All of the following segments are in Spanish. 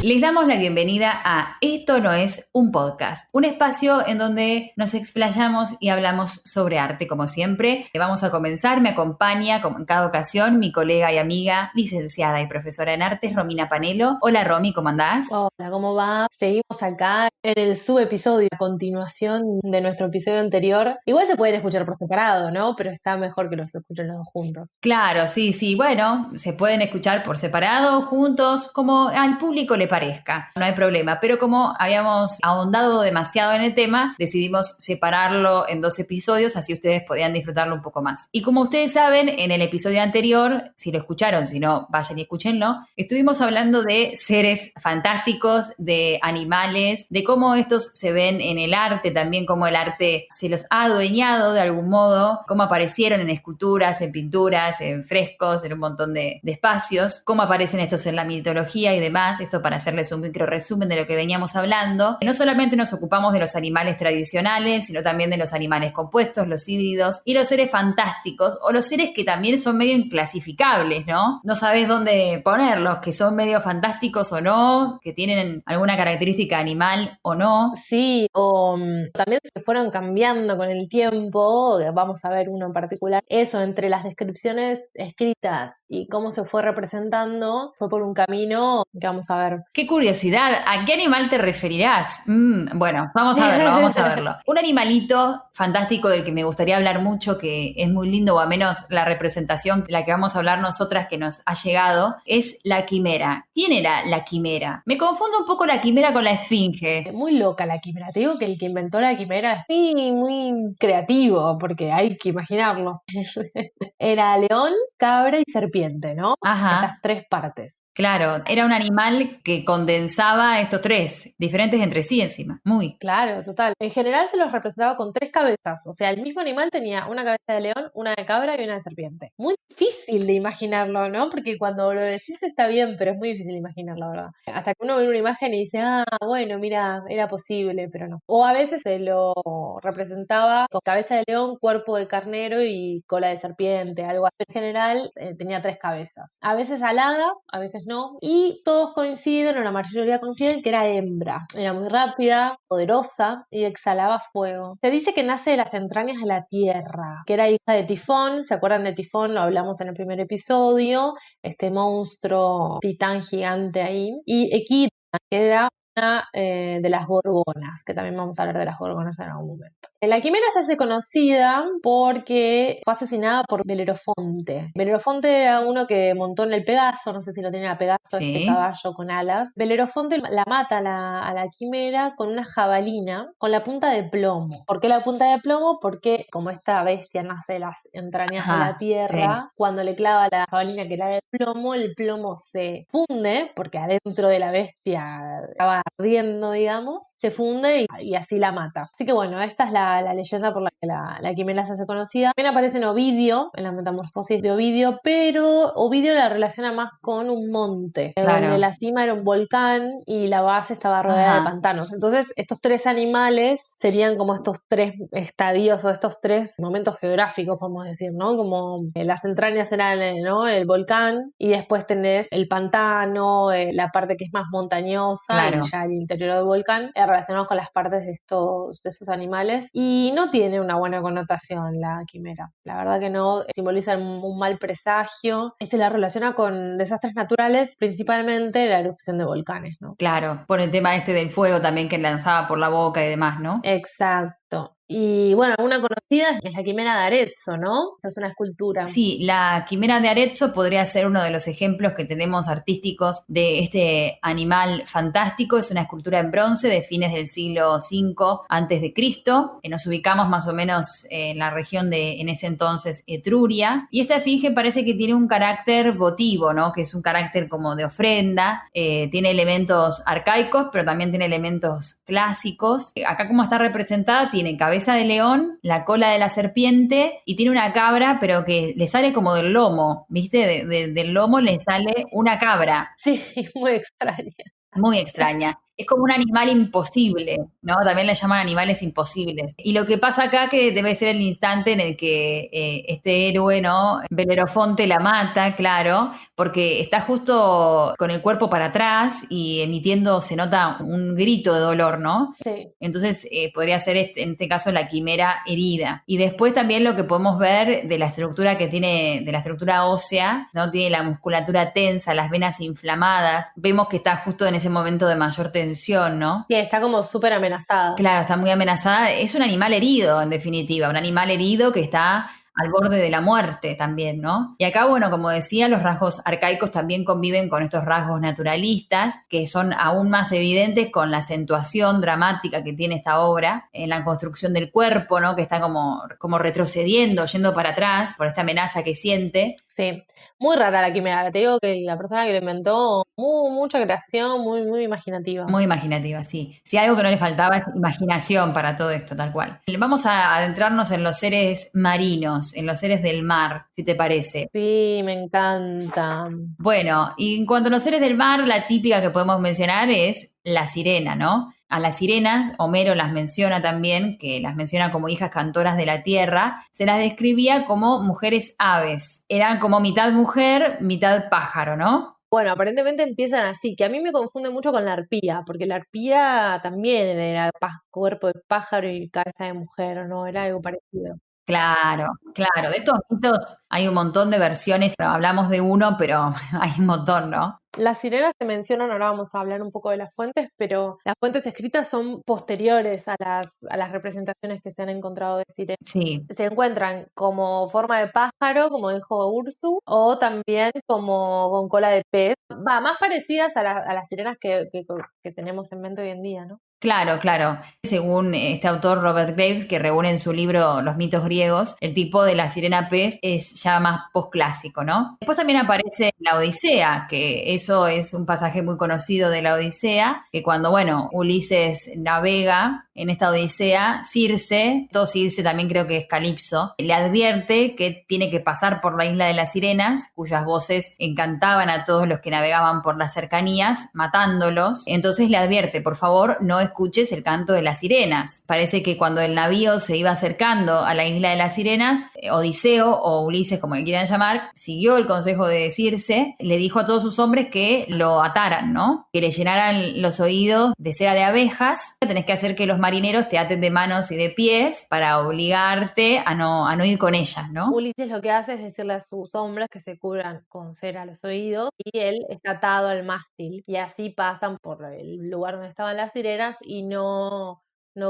Les damos la bienvenida a Esto no es un podcast, un espacio en donde nos explayamos y hablamos sobre arte, como siempre. Vamos a comenzar, me acompaña, como en cada ocasión, mi colega y amiga, licenciada y profesora en artes, Romina Panelo. Hola Romy, ¿cómo andás? Hola, ¿cómo va? Seguimos acá en el subepisodio, a continuación de nuestro episodio anterior. Igual se pueden escuchar por separado, ¿no? Pero está mejor que los escuchen los dos juntos. Claro, sí, bueno, se pueden escuchar por separado, juntos, como al público le parezca, no hay problema, pero como habíamos ahondado demasiado en el tema, decidimos separarlo en 2 episodios, así ustedes podían disfrutarlo un poco más. Y como ustedes saben, en el episodio anterior, si lo escucharon, si no, vayan y escúchenlo, estuvimos hablando de seres fantásticos, de animales, de cómo estos se ven en el arte, también cómo el arte se los ha adueñado de algún modo, cómo aparecieron en esculturas, en pinturas, en frescos, en un montón de espacios, cómo aparecen estos en la mitología y demás, esto para hacerles un micro resumen de lo que veníamos hablando. No solamente nos ocupamos de los animales tradicionales, sino también de los animales compuestos, los híbridos y los seres fantásticos, o los seres que también son medio inclasificables, ¿no? No sabes dónde ponerlos, que son medio fantásticos o no, que tienen alguna característica animal o no. Sí, o también se fueron cambiando con el tiempo, vamos a ver uno en particular, eso entre las descripciones escritas y cómo se fue representando, fue por un camino que vamos a ver. ¡Qué curiosidad! ¿A qué animal te referirás? Bueno, vamos a verlo, vamos a verlo. Un animalito fantástico del que me gustaría hablar mucho, que es muy lindo, o al menos la representación de la que vamos a hablar nosotras que nos ha llegado, es la quimera. ¿Quién era la quimera? Me confundo un poco la quimera con la esfinge. Muy loca la quimera. Te digo que el que inventó la quimera es muy creativo, porque hay que imaginarlo. Era león, cabra y serpiente, ¿no? Estas Ajá. 3 partes. Claro, era un animal que condensaba estos 3, diferentes entre sí encima, muy. Claro, total. En general se los representaba con 3 cabezas, o sea, el mismo animal tenía una cabeza de león, una de cabra y una de serpiente. Muy difícil de imaginarlo, ¿no? Porque cuando lo decís está bien, pero es muy difícil de imaginarlo, ¿verdad? Hasta que uno ve una imagen y dice, ah, bueno, mira, era posible, pero no. O a veces se lo representaba con cabeza de león, cuerpo de carnero y cola de serpiente, algo así. En general tenía 3 cabezas. A veces alada, a veces no. Y todos coinciden, o la mayoría coinciden, que era hembra. Era muy rápida, poderosa y exhalaba fuego. Se dice que nace de las entrañas de la tierra, que era hija de Tifón. ¿Se acuerdan de Tifón? Lo hablamos en el primer episodio. Este monstruo titán gigante ahí. Y Equidna, que era una de las gorgonas, que también vamos a hablar de las gorgonas en algún momento. La quimera se hace conocida porque fue asesinada por Belerofonte. Belerofonte era uno que montó en el Pegaso, no sé si lo tienen a Pegaso, este Sí. caballo con alas. Belerofonte la mata a la quimera con una jabalina con la punta de plomo. ¿Por qué la punta de plomo? Porque como esta bestia nace de las entrañas de la Ajá, sí. tierra, cuando le clava la jabalina que era de plomo, el plomo se funde, porque adentro de la bestia estaba ardiendo, digamos, se funde y así la mata. Así que bueno, esta es la leyenda por la que la quimera se hace conocida. También aparece en Ovidio, en la metamorfosis de Ovidio, pero Ovidio la relaciona más con un monte, donde Claro. la cima era un volcán y la base estaba rodeada de Ajá. pantanos. Entonces, estos 3 animales serían como estos 3 estadios o estos 3 momentos geográficos, podemos decir, ¿no? Como las entrañas eran, ¿no?, el volcán, y después tenés el pantano, la parte que es más montañosa y Claro. ya el interior del volcán, relacionados con las partes de esos animales. Y no tiene una buena connotación la quimera. La verdad que no, simboliza un mal presagio y se la relaciona con desastres naturales, principalmente la erupción de volcanes, ¿no? Claro, por el tema este del fuego también que lanzaba por la boca y demás, ¿no? Exacto. Y bueno, una conocida es la quimera de Arezzo, ¿no? Esa es una escultura. Sí, la quimera de Arezzo podría ser uno de los ejemplos que tenemos artísticos de este animal fantástico. Es una escultura en bronce de fines del siglo V antes de Cristo. Nos ubicamos más o menos en la región de, en ese entonces, Etruria. Y esta esfinge parece que tiene un carácter votivo, ¿no? Que es un carácter como de ofrenda. Tiene elementos arcaicos, pero también tiene elementos clásicos. Acá como está representada, tiene cabeza de león, la cola de la serpiente y tiene una cabra, pero que le sale como del lomo, ¿viste? Del lomo le sale una cabra. Sí, muy extraña. Muy extraña. Es como un animal imposible, ¿no? También le llaman animales imposibles. Y lo que pasa acá que debe ser el instante en el que este héroe, ¿no? Belerofonte la mata, claro, porque está justo con el cuerpo para atrás y emitiendo, se nota un grito de dolor, ¿no? Sí. Entonces podría ser en este caso la quimera herida. Y después también lo que podemos ver de la estructura que tiene, de la estructura ósea, ¿no? Tiene la musculatura tensa, las venas inflamadas. Vemos que está justo en ese momento de mayor tensión, ¿no? Sí, está como súper amenazada. Claro, está muy amenazada. Es un animal herido, en definitiva, un animal herido que está al borde de la muerte también, ¿no? Y acá, bueno, como decía, los rasgos arcaicos también conviven con estos rasgos naturalistas, que son aún más evidentes con la acentuación dramática que tiene esta obra, en la construcción del cuerpo, ¿no? Que está como retrocediendo, yendo para atrás por esta amenaza que siente. Sí, muy rara la quimera. Te digo que la persona que lo inventó, mucha creación, muy imaginativa. Muy imaginativa, sí. Si algo que no le faltaba es imaginación para todo esto, tal cual. Vamos a adentrarnos en los seres marinos, en los seres del mar, si te parece. Sí, me encanta. Bueno, y en cuanto a los seres del mar, la típica que podemos mencionar es la sirena, ¿no? A las sirenas, Homero las menciona también, que las menciona como hijas cantoras de la tierra, se las describía como mujeres aves. Eran como mitad mujer, mitad pájaro, ¿no? Bueno, aparentemente empiezan así, que a mí me confunde mucho con la arpía, porque la arpía también era cuerpo de pájaro y cabeza de mujer, ¿o no? Era algo parecido. Claro, claro. De estos mitos hay un montón de versiones. Hablamos de uno, pero hay un montón, ¿no? Las sirenas se mencionan, ahora vamos a hablar un poco de las fuentes, pero las fuentes escritas son posteriores a las representaciones que se han encontrado de sirenas. Sí. Se encuentran como forma de pájaro, como dijo Ursu, o también como con cola de pez. Va, más parecidas a las sirenas que tenemos en mente hoy en día, ¿no? Claro, claro. Según este autor Robert Graves, que reúne en su libro Los mitos griegos, el tipo de la sirena pez es ya más posclásico, ¿no? Después también aparece la Odisea, que eso es un pasaje muy conocido de la Odisea, que cuando, bueno, Ulises navega en esta Odisea, Circe también creo que es Calipso, le advierte que tiene que pasar por la isla de las sirenas, cuyas voces encantaban a todos los que navegaban por las cercanías, matándolos. Entonces le advierte, por favor, no escuches el canto de las sirenas. Parece que cuando el navío se iba acercando a la isla de las sirenas, Odiseo o Ulises, como le quieran llamar, siguió el consejo de Circe, le dijo a todos sus hombres que lo ataran, ¿no? Que le llenaran los oídos de cera de abejas. Tenés que hacer que los marineros te aten de manos y de pies para obligarte a no ir con ellas, ¿no? Ulises lo que hace es decirle a sus hombres que se cubran con cera los oídos y él está atado al mástil y así pasan por el lugar donde estaban las sirenas y no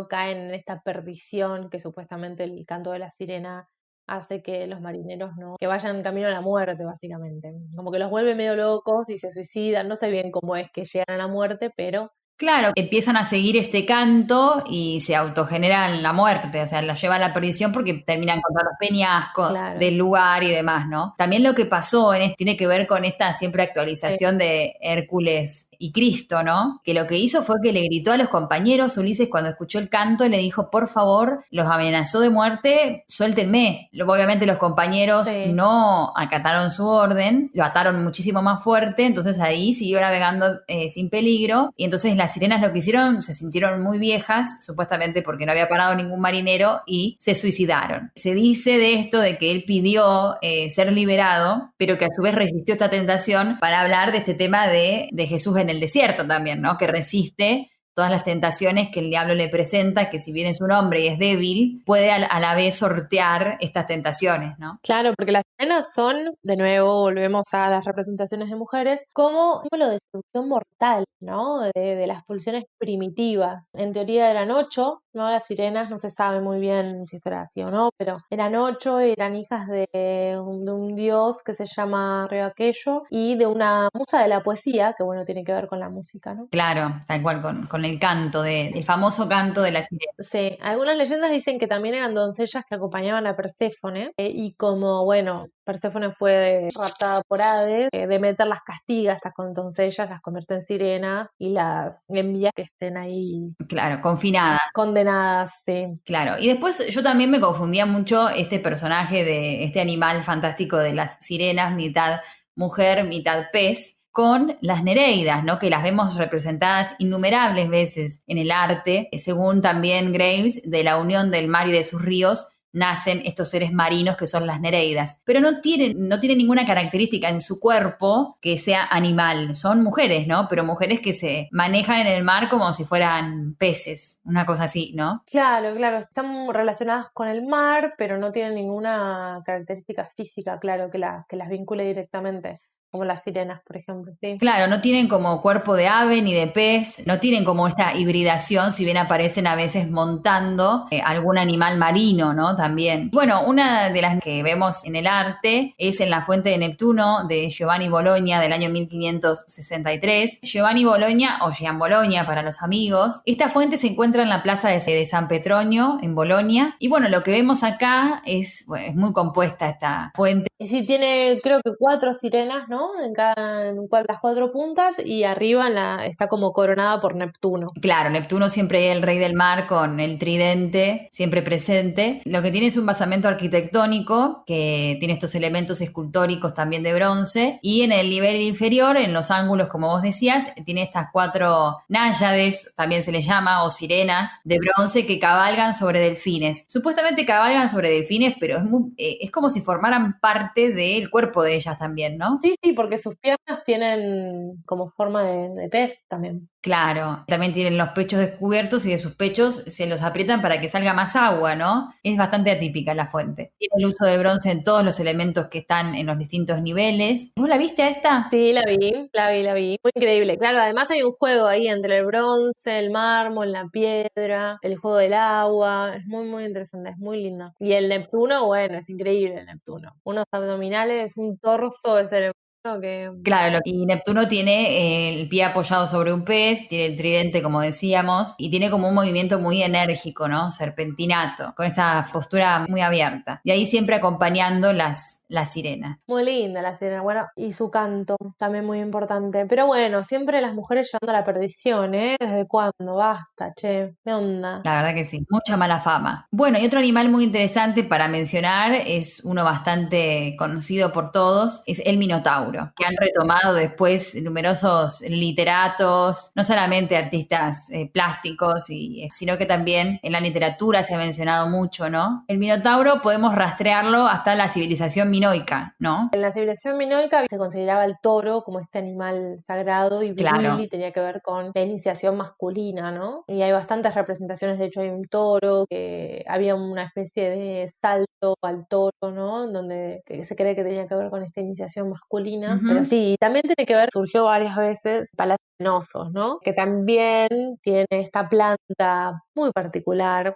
caen en esta perdición que supuestamente el canto de la sirena hace que los marineros que vayan camino a la muerte, básicamente. Como que los vuelve medio locos y se suicidan. No sé bien cómo es que llegan a la muerte, pero Claro, empiezan a seguir este canto y se autogeneran la muerte, o sea, los lleva a la perdición porque terminan contra los peñascos claro. del lugar y demás, ¿no? También lo que pasó tiene que ver con esta siempre actualización de Hércules y Cristo, ¿no? Que lo que hizo fue que le gritó a los compañeros, Ulises cuando escuchó el canto le dijo, por favor, los amenazó de muerte, suéltenme. Obviamente los compañeros no acataron su orden, lo ataron muchísimo más fuerte, entonces ahí siguió navegando sin peligro y entonces las sirenas lo que hicieron, se sintieron muy viejas, supuestamente porque no había parado ningún marinero y se suicidaron. Se dice de esto de que él pidió ser liberado, pero que a su vez resistió esta tentación para hablar de este tema de Jesús en el desierto también, ¿no? Que resiste todas las tentaciones que el diablo le presenta, que si bien es un hombre y es débil, puede a la vez sortear estas tentaciones, ¿no? Claro, porque las sirenas son, de nuevo, volvemos a las representaciones de mujeres, como un símbolo de destrucción mortal, ¿no? De las pulsiones primitivas. En teoría eran 8, ¿no? Las sirenas, no se sabe muy bien si esto era así o no, pero eran 8, eran hijas de un dios que se llama Reaquello y de una musa de la poesía, que bueno, tiene que ver con la música, ¿no? Claro, tal cual, con el canto, el famoso canto de la sirena. Sí, algunas leyendas dicen que también eran doncellas que acompañaban a Perséfone y como, bueno, Perséfone fue raptada por Hades, Demeter las castiga a estas doncellas, las convierte en sirenas y las envía que estén ahí. Claro, confinadas. Condenadas, sí. Claro, y después yo también me confundía mucho este personaje de este animal fantástico de las sirenas, mitad mujer, mitad pez, con las nereidas, ¿no? Que las vemos representadas innumerables veces en el arte, según también Graves, de la unión del mar y de sus ríos, nacen estos seres marinos que son las nereidas. Pero no tienen ninguna característica en su cuerpo que sea animal. Son mujeres, ¿no? Pero mujeres que se manejan en el mar como si fueran peces, una cosa así, ¿no? Claro, claro, están relacionadas con el mar, pero no tienen ninguna característica física, claro, que las vincule directamente, como las sirenas, por ejemplo, sí. Claro, no tienen como cuerpo de ave ni de pez, no tienen como esta hibridación, si bien aparecen a veces montando algún animal marino, ¿no? También. Bueno, una de las que vemos en el arte es en la Fuente de Neptuno de Giovanni Bologna del año 1563. Giovanni Bologna, o Gian Bologna para los amigos. Esta fuente se encuentra en la plaza de San Petronio, en Bologna. Y bueno, lo que vemos acá es muy compuesta esta fuente. Y sí, tiene creo que 4 sirenas, ¿no? En las 4 puntas y arriba está como coronada por Neptuno. Claro, Neptuno siempre es el rey del mar con el tridente siempre presente. Lo que tiene es un basamento arquitectónico que tiene estos elementos escultóricos también de bronce y en el nivel inferior, en los ángulos, como vos decías, tiene estas 4 náyades, también se les llama, o sirenas de bronce que cabalgan sobre delfines. Supuestamente cabalgan sobre delfines, pero es como si formaran parte del cuerpo de ellas también, ¿no? Sí, sí, porque sus piernas tienen como forma de pez también. Claro, también tienen los pechos descubiertos y de sus pechos se los aprietan para que salga más agua, ¿no? Es bastante atípica la fuente. Tiene el uso de bronce en todos los elementos que están en los distintos niveles. ¿Vos la viste a esta? Sí, la vi. Muy increíble. Claro, además hay un juego ahí entre el bronce, el mármol, la piedra, el juego del agua. Es muy, muy interesante, es muy linda. Y el Neptuno, bueno, es increíble el Neptuno. Unos abdominales, un torso de ese que... Claro, y Neptuno tiene el pie apoyado sobre un pez, tiene el tridente, como decíamos, y tiene como un movimiento muy enérgico, ¿no? Serpentinato, con esta postura muy abierta. Y ahí siempre acompañando las sirenas. Muy linda la sirena, bueno, y su canto, también muy importante. Pero bueno, siempre las mujeres llevando a la perdición, ¿eh? ¿Desde cuándo? Basta, che, ¿qué onda? La verdad que sí, mucha mala fama. Bueno, y otro animal muy interesante para mencionar es uno bastante conocido por todos, es el minotauro, que han retomado después numerosos literatos, no solamente artistas plásticos, sino que también en la literatura se ha mencionado mucho, ¿no? El minotauro podemos rastrearlo hasta la civilización minoica, ¿no? En la civilización minoica se consideraba el toro como este animal sagrado y viril Claro. y tenía que ver con la iniciación masculina, ¿no? Y hay bastantes representaciones, de hecho hay un toro, que había una especie de salto al toro, ¿no? Donde que se cree que tenía que ver con esta iniciación masculina. Ujú. Pero sí, también tiene que ver, surgió varias veces, palacios venosos, ¿no? Que también tiene esta planta Muy particular,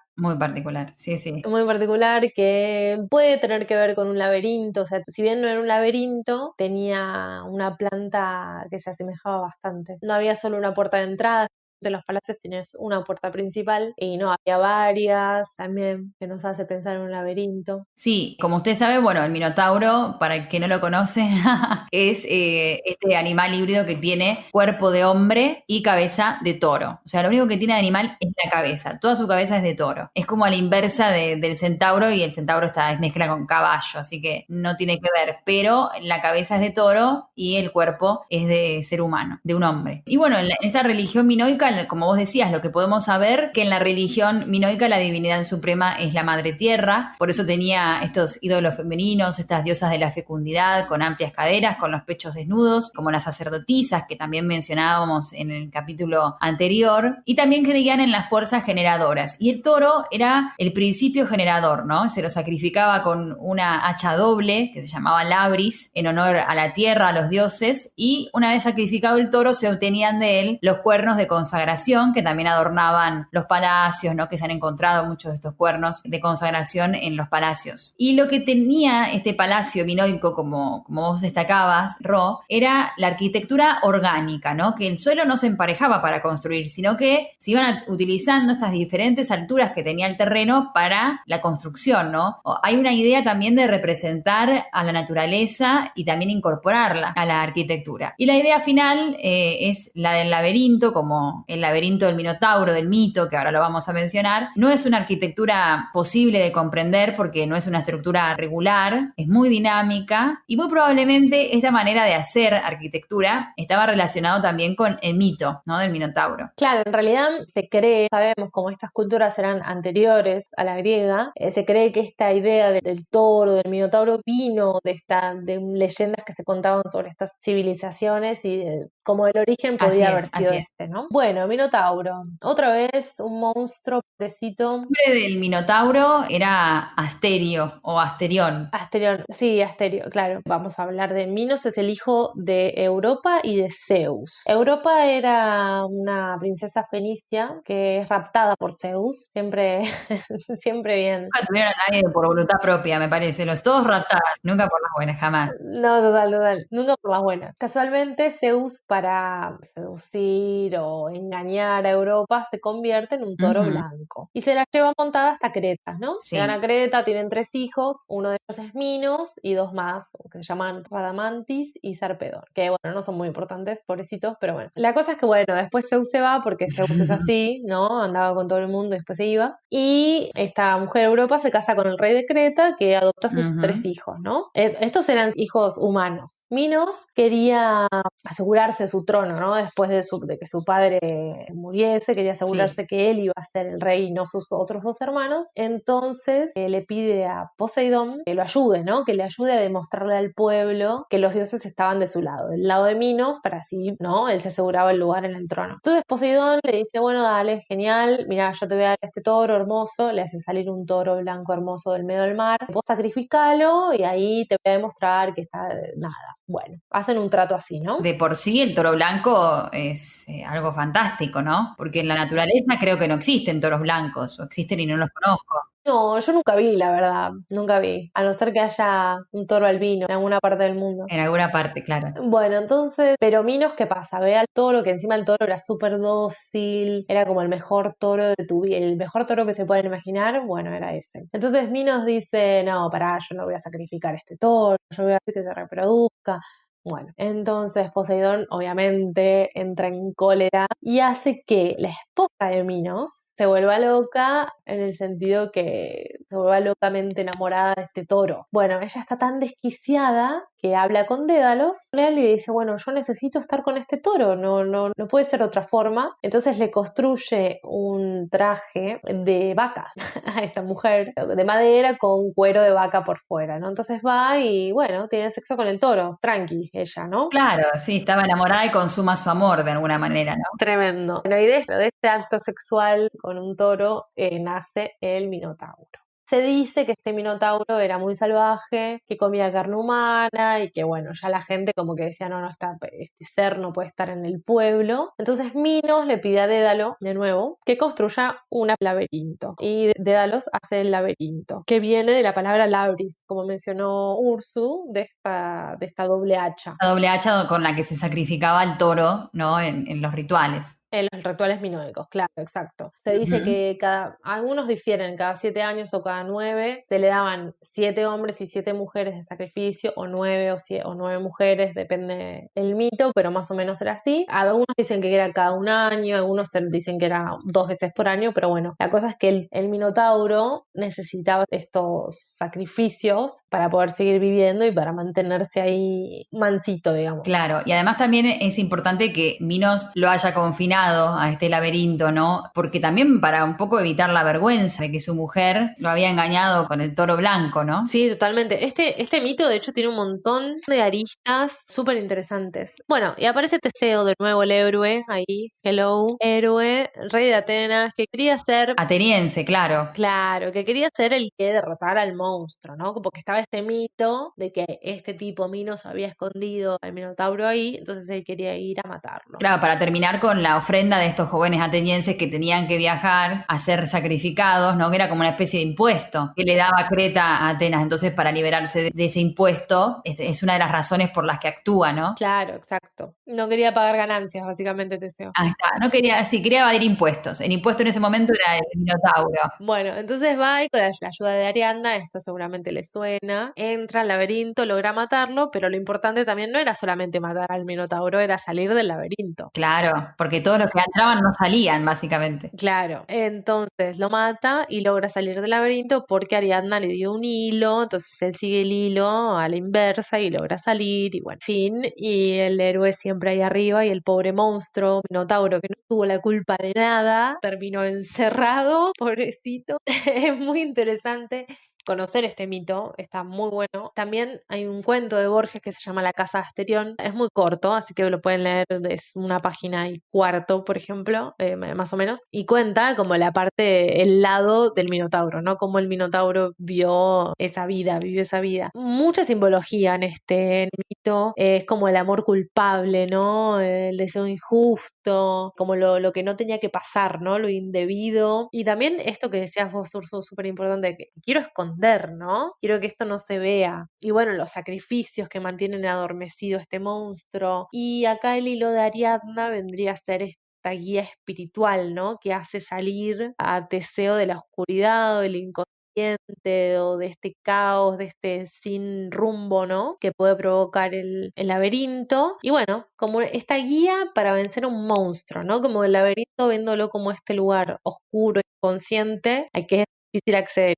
sí, sí. muy particular que puede tener que ver con un laberinto, o sea, si bien no era un laberinto, tenía una planta que se asemejaba bastante. No había solo una puerta de entrada, de los palacios tienes una puerta principal y no, había varias también, que nos hace pensar en un laberinto. Sí, como usted sabe, bueno, el minotauro, para el que no lo conoce, es este animal híbrido que tiene cuerpo de hombre y cabeza de toro. O sea, lo único que tiene de animal es la cabeza. Toda su cabeza es de toro. Es como a la inversa del centauro y el centauro es mezcla con caballo, así que no tiene que ver. Pero la cabeza es de toro y el cuerpo es de ser humano, de un hombre. Y bueno, en esta religión minoica, como vos decías, lo que podemos saber, que en la religión minoica la divinidad suprema es la madre tierra. Por eso tenía estos ídolos femeninos, estas diosas de la fecundidad con amplias caderas, con los pechos desnudos, como las sacerdotisas que también mencionábamos en el capítulo anterior, y también creían en las fuerzas generadoras. Y el toro era el principio generador, ¿no? Se lo sacrificaba con una hacha doble que se llamaba labris en honor a la tierra, a los dioses, y una vez sacrificado el toro se obtenían de él los cuernos de consagración que también adornaban los palacios, ¿no? Que se han encontrado muchos de estos cuernos de consagración en los palacios. Y lo que tenía este palacio minoico, como vos destacabas, Ro, era la arquitectura orgánica, ¿no? Que el suelo no se emparejaba para construir, sino que se iban utilizando estas diferentes alturas que tenía el terreno para la construcción, ¿no? Hay una idea también de representar a la naturaleza y también incorporarla a la arquitectura. Y la idea final es la del laberinto, como el laberinto del Minotauro, del mito, que ahora lo vamos a mencionar, no es una arquitectura posible de comprender porque no es una estructura regular, es muy dinámica y muy probablemente esta manera de hacer arquitectura estaba relacionado también con el mito, ¿no? Del Minotauro. Claro, en realidad se cree, sabemos como estas culturas eran anteriores a la griega, se cree que esta idea del toro, del minotauro, vino de leyendas que se contaban sobre estas civilizaciones y como el origen podía haber sido Así es. este, ¿no? Bueno, minotauro, otra vez un monstruo, pobrecito. El nombre del Minotauro era Asterio o Asterión. Asterión, sí, Asterio, claro. Vamos a hablar de Minos, es el hijo de Europa y de Zeus. Europa era una princesa fenicia que es raptada por Zeus, siempre, siempre bien. Nunca tuvieron a nadie por voluntad propia, me parece. Los todos raptadas, nunca por las buenas, jamás. No, total, total. Nunca por las buenas. Casualmente, Zeus, para seducir o engañar a Europa, se convierte en un toro blanco y se la lleva montada hasta Creta, ¿no? Sí. Llegan a Creta, tienen 3 hijos, uno de ellos es Minos y 2 más, que se llaman Radamantis y Sarpedón, que bueno, no son muy importantes, pobrecitos, pero bueno. La cosa es que bueno, después Zeus se va porque Zeus es así, ¿no? Andaba con todo el mundo y después se iba. Y esta mujer Europa se casa con el rey de Creta que adopta a sus 3 hijos, ¿no? Estos eran hijos humanos. Minos quería asegurarse su trono, ¿no? Después de que su padre muriese, quería asegurarse que él iba a ser el rey y no sus otros 2 hermanos. Entonces le pide a Poseidón que lo ayude, ¿no? Que le ayude a demostrarle al pueblo que los dioses estaban de su lado, del lado de Minos, para así, ¿no? Él se aseguraba el lugar en el trono. Entonces Poseidón le dice, bueno, dale, genial, mira, yo te voy a dar este toro hermoso, le hace salir un toro blanco hermoso del medio del mar, vos sacrificalo y ahí te voy a demostrar que está nada. Bueno, hacen un trato así, ¿no? De por sí el toro blanco es algo fantástico, ¿no? Porque en la naturaleza creo que no existen toros blancos, o existen y no los conozco. No, yo nunca vi, la verdad, nunca vi, a no ser que haya un toro albino en alguna parte del mundo. En alguna parte, claro. Bueno, entonces, pero Minos, ¿qué pasa? Ve al toro, que encima el toro era súper dócil, era como el mejor toro de tu vida, el mejor toro que se pueden imaginar, bueno, era ese. Entonces Minos dice, no, pará, yo no voy a sacrificar este toro, yo voy a hacer que se reproduzca. Bueno, entonces Poseidón obviamente entra en cólera y hace que la esposa de Minos se vuelva loca en el sentido que se vuelva locamente enamorada de este toro. Bueno, ella está tan desquiciada que habla con Dédalos y le dice, bueno, yo necesito estar con este toro, no puede ser de otra forma. Entonces le construye un traje de vaca a esta mujer, de madera con cuero de vaca por fuera, ¿no? Entonces va y, bueno, tiene sexo con el toro, tranqui, ella, ¿no? Claro, sí, estaba enamorada y consuma su amor de alguna manera, ¿no? Tremendo. Bueno, y de este acto sexual con un toro nace el Minotauro. Se dice que este minotauro era muy salvaje, que comía carne humana y que bueno, ya la gente como que decía, no, este ser no puede estar en el pueblo. Entonces Minos le pide a Dédalo, de nuevo, que construya un laberinto. Y Dédalos hace el laberinto, que viene de la palabra labris, como mencionó Ursu, de esta doble hacha. La doble hacha con la que se sacrificaba al toro, ¿no? En los rituales. En los rituales minoicos, claro, exacto. Se dice que algunos difieren, cada 7 años o cada 9, se le daban 7 hombres y 7 mujeres de sacrificio, o 9 o 9 mujeres, depende el mito, pero más o menos era así. Algunos dicen que era cada 1 año, algunos dicen que era 2 veces por año, pero bueno, la cosa es que el minotauro necesitaba estos sacrificios para poder seguir viviendo y para mantenerse ahí mansito, digamos. Claro, y además también es importante que Minos lo haya confinado a este laberinto, ¿no? Porque también para un poco evitar la vergüenza de que su mujer lo había engañado con el toro blanco, ¿no? Sí, totalmente. Este mito, de hecho, tiene un montón de aristas súper interesantes. Bueno, y aparece Teseo de nuevo, el héroe, ahí, hello, héroe, rey de Atenas, que quería ser... Ateniense, claro. Claro, que quería ser el que derrotara al monstruo, ¿no? Porque estaba este mito de que este tipo Minos había escondido al Minotauro ahí, entonces él quería ir a matarlo. Claro, para terminar con la ofrenda de estos jóvenes atenienses que tenían que viajar a ser sacrificados, ¿no? Que era como una especie de impuesto que le daba Creta a Atenas. Entonces, para liberarse de ese impuesto, es una de las razones por las que actúa, ¿no? Claro, exacto. No quería pagar ganancias, básicamente, Teseo. Ahí está. No quería, sí, quería evadir impuestos. El impuesto en ese momento era el Minotauro. Bueno, entonces va y con la ayuda de Ariadna, esto seguramente le suena, entra al laberinto, logra matarlo, pero lo importante también no era solamente matar al Minotauro, era salir del laberinto. Claro, porque todo todos los que entraban no salían, básicamente. Claro, entonces lo mata y logra salir del laberinto porque Ariadna le dio un hilo, entonces él sigue el hilo a la inversa y logra salir y bueno, fin, y el héroe siempre ahí arriba y el pobre monstruo, Minotauro, que no tuvo la culpa de nada, terminó encerrado, pobrecito. Es muy interesante conocer este mito, está muy bueno. También hay un cuento de Borges que se llama La Casa de Asterión, es muy corto, así que lo pueden leer, es una página y cuarto, por ejemplo, más o menos, y cuenta como la parte, el lado del Minotauro, ¿no? Cómo el Minotauro vio esa vida, vivió esa vida. Mucha simbología en este mito, es como el amor culpable, ¿no? El deseo injusto, como lo que no tenía que pasar, ¿no? Lo indebido. Y también esto que decías vos, Urso, súper importante, que quiero esconder, ¿no? Quiero que esto no se vea. Y bueno, los sacrificios que mantienen adormecido este monstruo. Y acá el hilo de Ariadna vendría a ser esta guía espiritual, ¿no? Que hace salir a Teseo de la oscuridad o del inconsciente o de este caos, de este sin rumbo, ¿no? Que puede provocar el laberinto. Y bueno, como esta guía para vencer a un monstruo, ¿no? Como el laberinto viéndolo como este lugar oscuro, inconsciente, al que es difícil acceder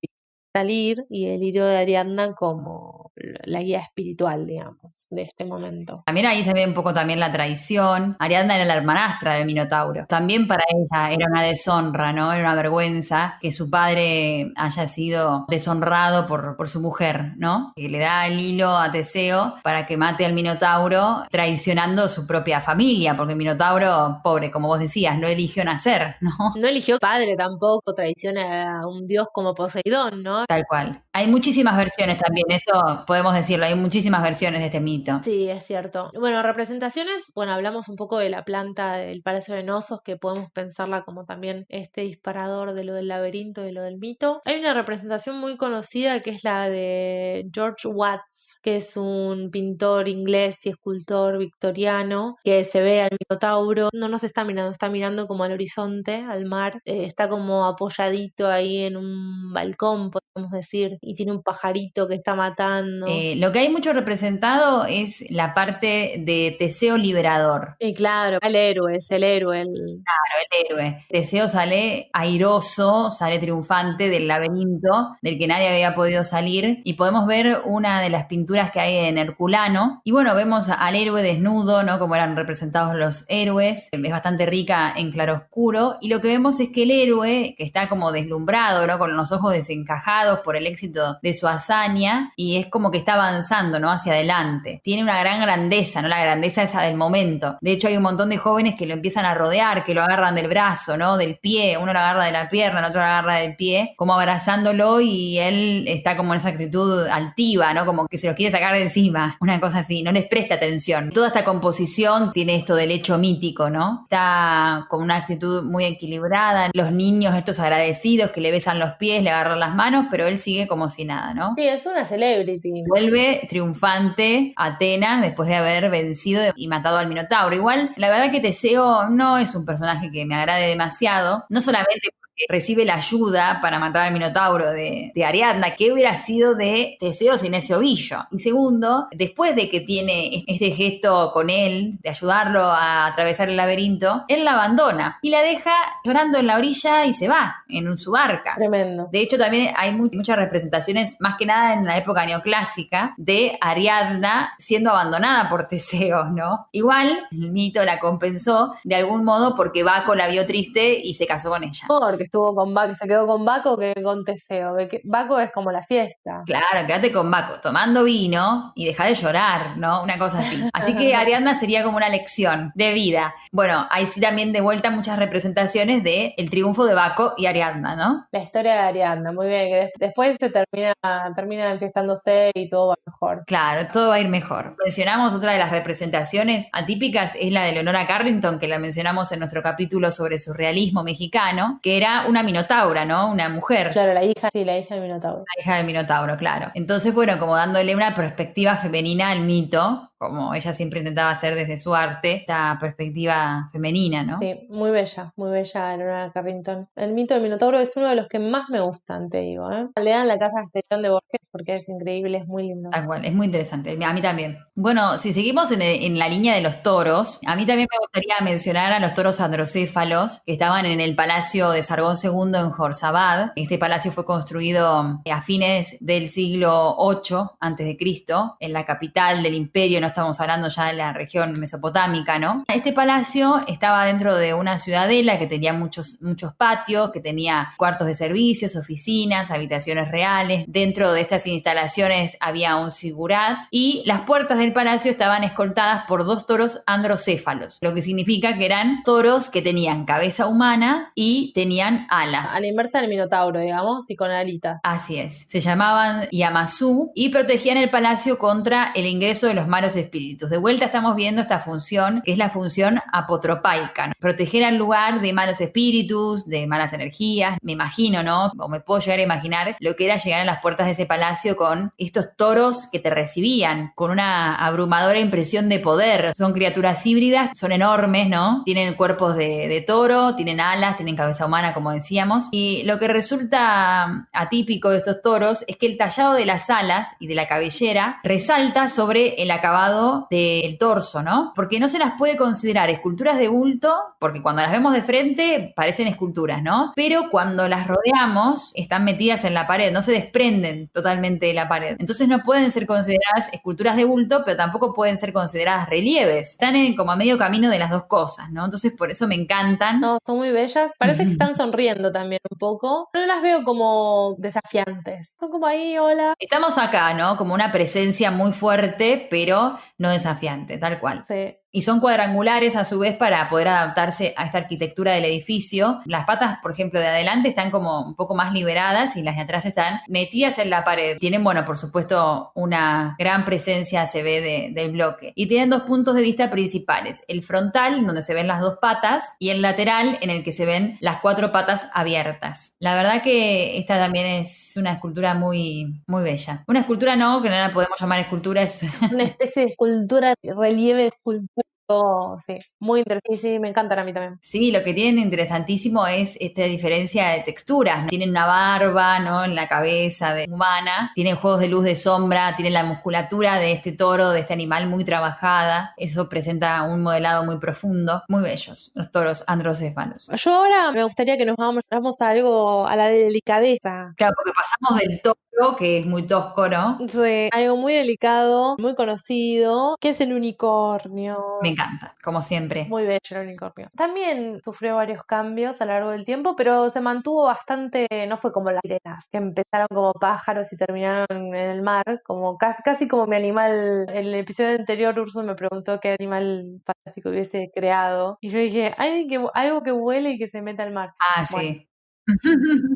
salir, y el hilo de Ariadna como la guía espiritual, digamos, de este momento. También ahí se ve un poco también la traición. Ariadna era la hermanastra del Minotauro. También para ella era una deshonra, ¿no? Era una vergüenza que su padre haya sido deshonrado por su mujer, ¿no? Que le da el hilo a Teseo para que mate al Minotauro, traicionando su propia familia, porque el Minotauro, pobre, como vos decías, no eligió nacer, ¿no? No eligió padre tampoco, traiciona a un dios como Poseidón, ¿no? Tal cual. Hay muchísimas versiones también, esto podemos decirlo, hay muchísimas versiones de este mito. Sí, es cierto. Bueno, representaciones, bueno, hablamos un poco de la planta del Palacio de Nosos, que podemos pensarla como también este disparador de lo del laberinto y lo del mito. Hay una representación muy conocida que es la de George Watts, que es un pintor inglés y escultor victoriano, que se ve al Minotauro, no nos está mirando como al horizonte, al mar, está como apoyadito ahí en un balcón, podemos decir, y tiene un pajarito que está matando. Lo que hay mucho representado es la parte de Teseo liberador. Y claro, el héroe, es el héroe, El héroe. Teseo sale airoso, sale triunfante del laberinto del que nadie había podido salir y podemos ver una de las pinturas que hay en Herculano y bueno, vemos al héroe desnudo, ¿no? Como eran representados los héroes, es bastante rica en claroscuro y lo que vemos es que el héroe que está como deslumbrado, ¿no? Con los ojos desencajados por el éxito de su hazaña y es como que está avanzando, ¿no? Hacia adelante. Tiene una gran grandeza, ¿no? La grandeza esa del momento. De hecho hay un montón de jóvenes que lo empiezan a rodear, que lo agarran del brazo, ¿no? Del pie, uno lo agarra de la pierna, el otro lo agarra del pie, como abrazándolo y él está como en esa actitud altiva, ¿no? Como que se los quiere sacar de encima, una cosa así, no les presta atención. Toda esta composición tiene esto del hecho mítico, ¿no? Está con una actitud muy equilibrada, los niños estos agradecidos que le besan los pies, le agarran las manos, pero él sigue como si nada, ¿no? Sí, es una celebrity. Vuelve triunfante a Atenas después de haber vencido y matado al Minotauro. Igual, la verdad que Teseo no es un personaje que me agrade demasiado, no solamente porque recibe la ayuda para matar al Minotauro de Ariadna, que hubiera sido de Teseo sin ese ovillo. Y segundo, después de que tiene este gesto con él, de ayudarlo a atravesar el laberinto, él la abandona y la deja llorando en la orilla y se va en su barca. Tremendo. De hecho, también hay muchas representaciones, más que nada en la época neoclásica, de Ariadna siendo abandonada por Teseo, ¿no? Igual, el mito la compensó de algún modo porque Baco la vio triste y se casó con ella. Porque estuvo con Baco, se quedó con Baco que con Teseo. Baco es como la fiesta. Claro, quédate con Baco tomando vino y deja de llorar, ¿no? Una cosa así. Así que Ariadna sería como una lección de vida. Bueno, ahí sí también de vuelta muchas representaciones de el triunfo de Baco y Ariadna, ¿no? La historia de Ariadna, muy bien, que después se termina enfiestándose y todo va mejor. Claro, todo va a ir mejor. Mencionamos otra de las representaciones atípicas, es la de Leonora Carrington, que la mencionamos en nuestro capítulo sobre surrealismo mexicano, que era una minotaura, ¿no? Una mujer. Claro, la hija del Minotauro. La hija del Minotauro, claro. Entonces, bueno, como dándole una perspectiva femenina al mito, como ella siempre intentaba hacer desde su arte, esta perspectiva femenina, ¿no? Sí, muy bella Leonora Carrington. El mito del Minotauro es uno de los que más me gustan, te digo, ¿eh? Lean La Casa Castellón de Borges porque es increíble, es muy lindo. Tal cual, es muy interesante, a mí también. Bueno, si seguimos en la línea de los toros, a mí también me gustaría mencionar a los toros androcéfalos que estaban en el Palacio de Sargón II en Jorzabad. Este palacio fue construido a fines del siglo VIII antes de Cristo, en la capital del imperio, no estamos hablando ya de la región mesopotámica, ¿no? Este palacio estaba dentro de una ciudadela que tenía muchos patios, que tenía cuartos de servicios, oficinas, habitaciones reales. Dentro de estas instalaciones había un sigurat y las puertas del palacio estaban escoltadas por 2 toros androcéfalos, lo que significa que eran toros que tenían cabeza humana y tenían alas. A la inversa del Minotauro, digamos, y con alitas. Así es, se llamaban Yamasu y protegían el palacio contra el ingreso de los malos espíritus. De vuelta estamos viendo esta función, que es la función apotropaica, ¿no? Proteger al lugar de malos espíritus, de malas energías. Me imagino, ¿no? O me puedo llegar a imaginar lo que era llegar a las puertas de ese palacio con estos toros que te recibían, con una abrumadora impresión de poder. Son criaturas híbridas, son enormes, ¿no? Tienen cuerpos de toro, tienen alas, tienen cabeza humana, como decíamos. Y lo que resulta atípico de estos toros es que el tallado de las alas y de la cabellera resalta sobre el acabado del torso, ¿no? Porque no se las puede considerar esculturas de bulto, porque cuando las vemos de frente parecen esculturas, ¿no? Pero cuando las rodeamos están metidas en la pared, no se desprenden totalmente de la pared. Entonces no pueden ser consideradas esculturas de bulto, pero tampoco pueden ser consideradas relieves. Están como a medio camino de las dos cosas, ¿no? Entonces por eso me encantan. No, son muy bellas. Parece que están sonriendo también un poco. No las veo como desafiantes. Son como ahí, hola. Estamos acá, ¿no? Como una presencia muy fuerte, pero no desafiante, tal cual. Sí. Y son cuadrangulares a su vez para poder adaptarse a esta arquitectura del edificio. Las patas, por ejemplo, de adelante están como un poco más liberadas y las de atrás están metidas en la pared. Tienen, bueno, por supuesto, una gran presencia, se ve, del bloque. Y tienen 2 puntos de vista principales. El frontal, donde se ven las 2 patas, y el lateral, en el que se ven las 4 patas abiertas. La verdad que esta también es una escultura muy, muy bella. Una escultura no, que no la podemos llamar escultura, es Una especie de escultura, relieve, escultura. Todo, sí, muy interesante. Sí, me encantan a mí también. Sí, lo que tienen interesantísimo es esta diferencia de texturas, ¿no? Tienen una barba, ¿no? En la cabeza de humana, tienen juegos de luz, de sombra, tienen la musculatura de este toro, de este animal muy trabajada. Eso presenta un modelado muy profundo, muy bellos, los toros androcéfalos. Yo ahora me gustaría que vamos a algo, a la delicadeza. Claro, porque pasamos del toro, que es muy tosco, ¿no? Sí, algo muy delicado, muy conocido, que es el unicornio. Me encanta, como siempre. Muy bello el unicornio. También sufrió varios cambios a lo largo del tiempo, pero se mantuvo bastante, no fue como las sirenas, que empezaron como pájaros y terminaron en el mar, como casi como mi animal. En el episodio anterior Urso me preguntó qué animal fantástico hubiese creado. Y yo dije, algo que vuele y que se meta al mar. Ah, Bueno, sí.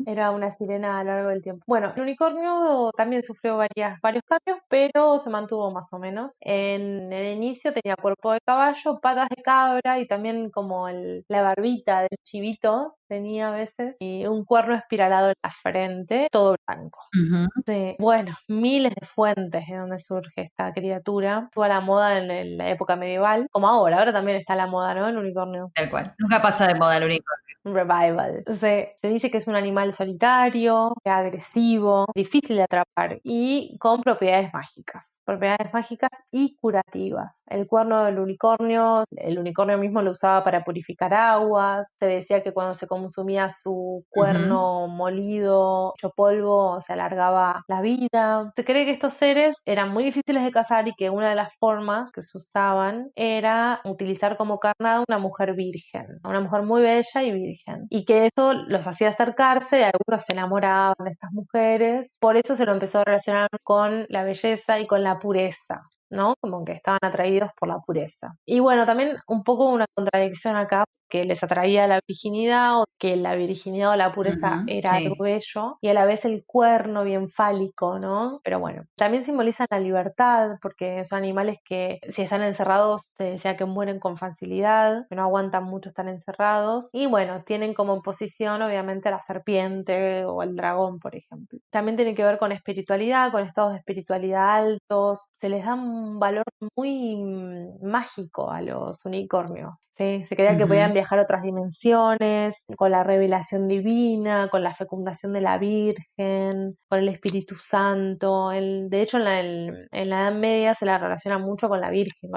era una sirena a lo largo del tiempo. Bueno, el unicornio también sufrió varios cambios, pero se mantuvo más o menos. En el inicio tenía cuerpo de caballo, patas de cabra y también como la barbita del chivito tenía a veces y un cuerno espiralado en la frente, todo blanco. Ujú. Bueno, miles de fuentes de donde surge esta criatura. Estuvo a la moda en la época medieval, como ahora también está a la moda, ¿no? El unicornio. Tal cual. Nunca pasa de moda el unicornio. Un revival. Se dice que es un animal solitario, agresivo, difícil de atrapar y con propiedades mágicas. Propiedades mágicas y curativas. El cuerno del unicornio, el unicornio mismo lo usaba para purificar aguas. Se decía que cuando se consumía su cuerno molido, hecho polvo, se alargaba la vida. Se cree que estos seres eran muy difíciles de cazar y que una de las formas que se usaban era utilizar como carnada una mujer virgen, una mujer muy bella y virgen. Y que eso los hacía acercarse y algunos se enamoraban de estas mujeres. Por eso se lo empezó a relacionar con la belleza y con la pureza, ¿no? Como que estaban atraídos por la pureza. Y bueno, también un poco una contradicción acá, que les atraía la virginidad, o que la virginidad o la pureza era algo Sí. bello, y a la vez el cuerno bien fálico, ¿no? Pero bueno, también simbolizan la libertad, porque son animales que si están encerrados, se decía que mueren con facilidad, que no aguantan mucho estar encerrados, y bueno, tienen como posición obviamente a la serpiente o al dragón, por ejemplo. También tiene que ver con espiritualidad, con estados de espiritualidad altos, se les da un valor muy mágico a los unicornios. Sí, se creía que podían viajar a otras dimensiones, con la revelación divina, con la fecundación de la Virgen, con el Espíritu Santo. De hecho, en la Edad Media se la relaciona mucho con la Virgen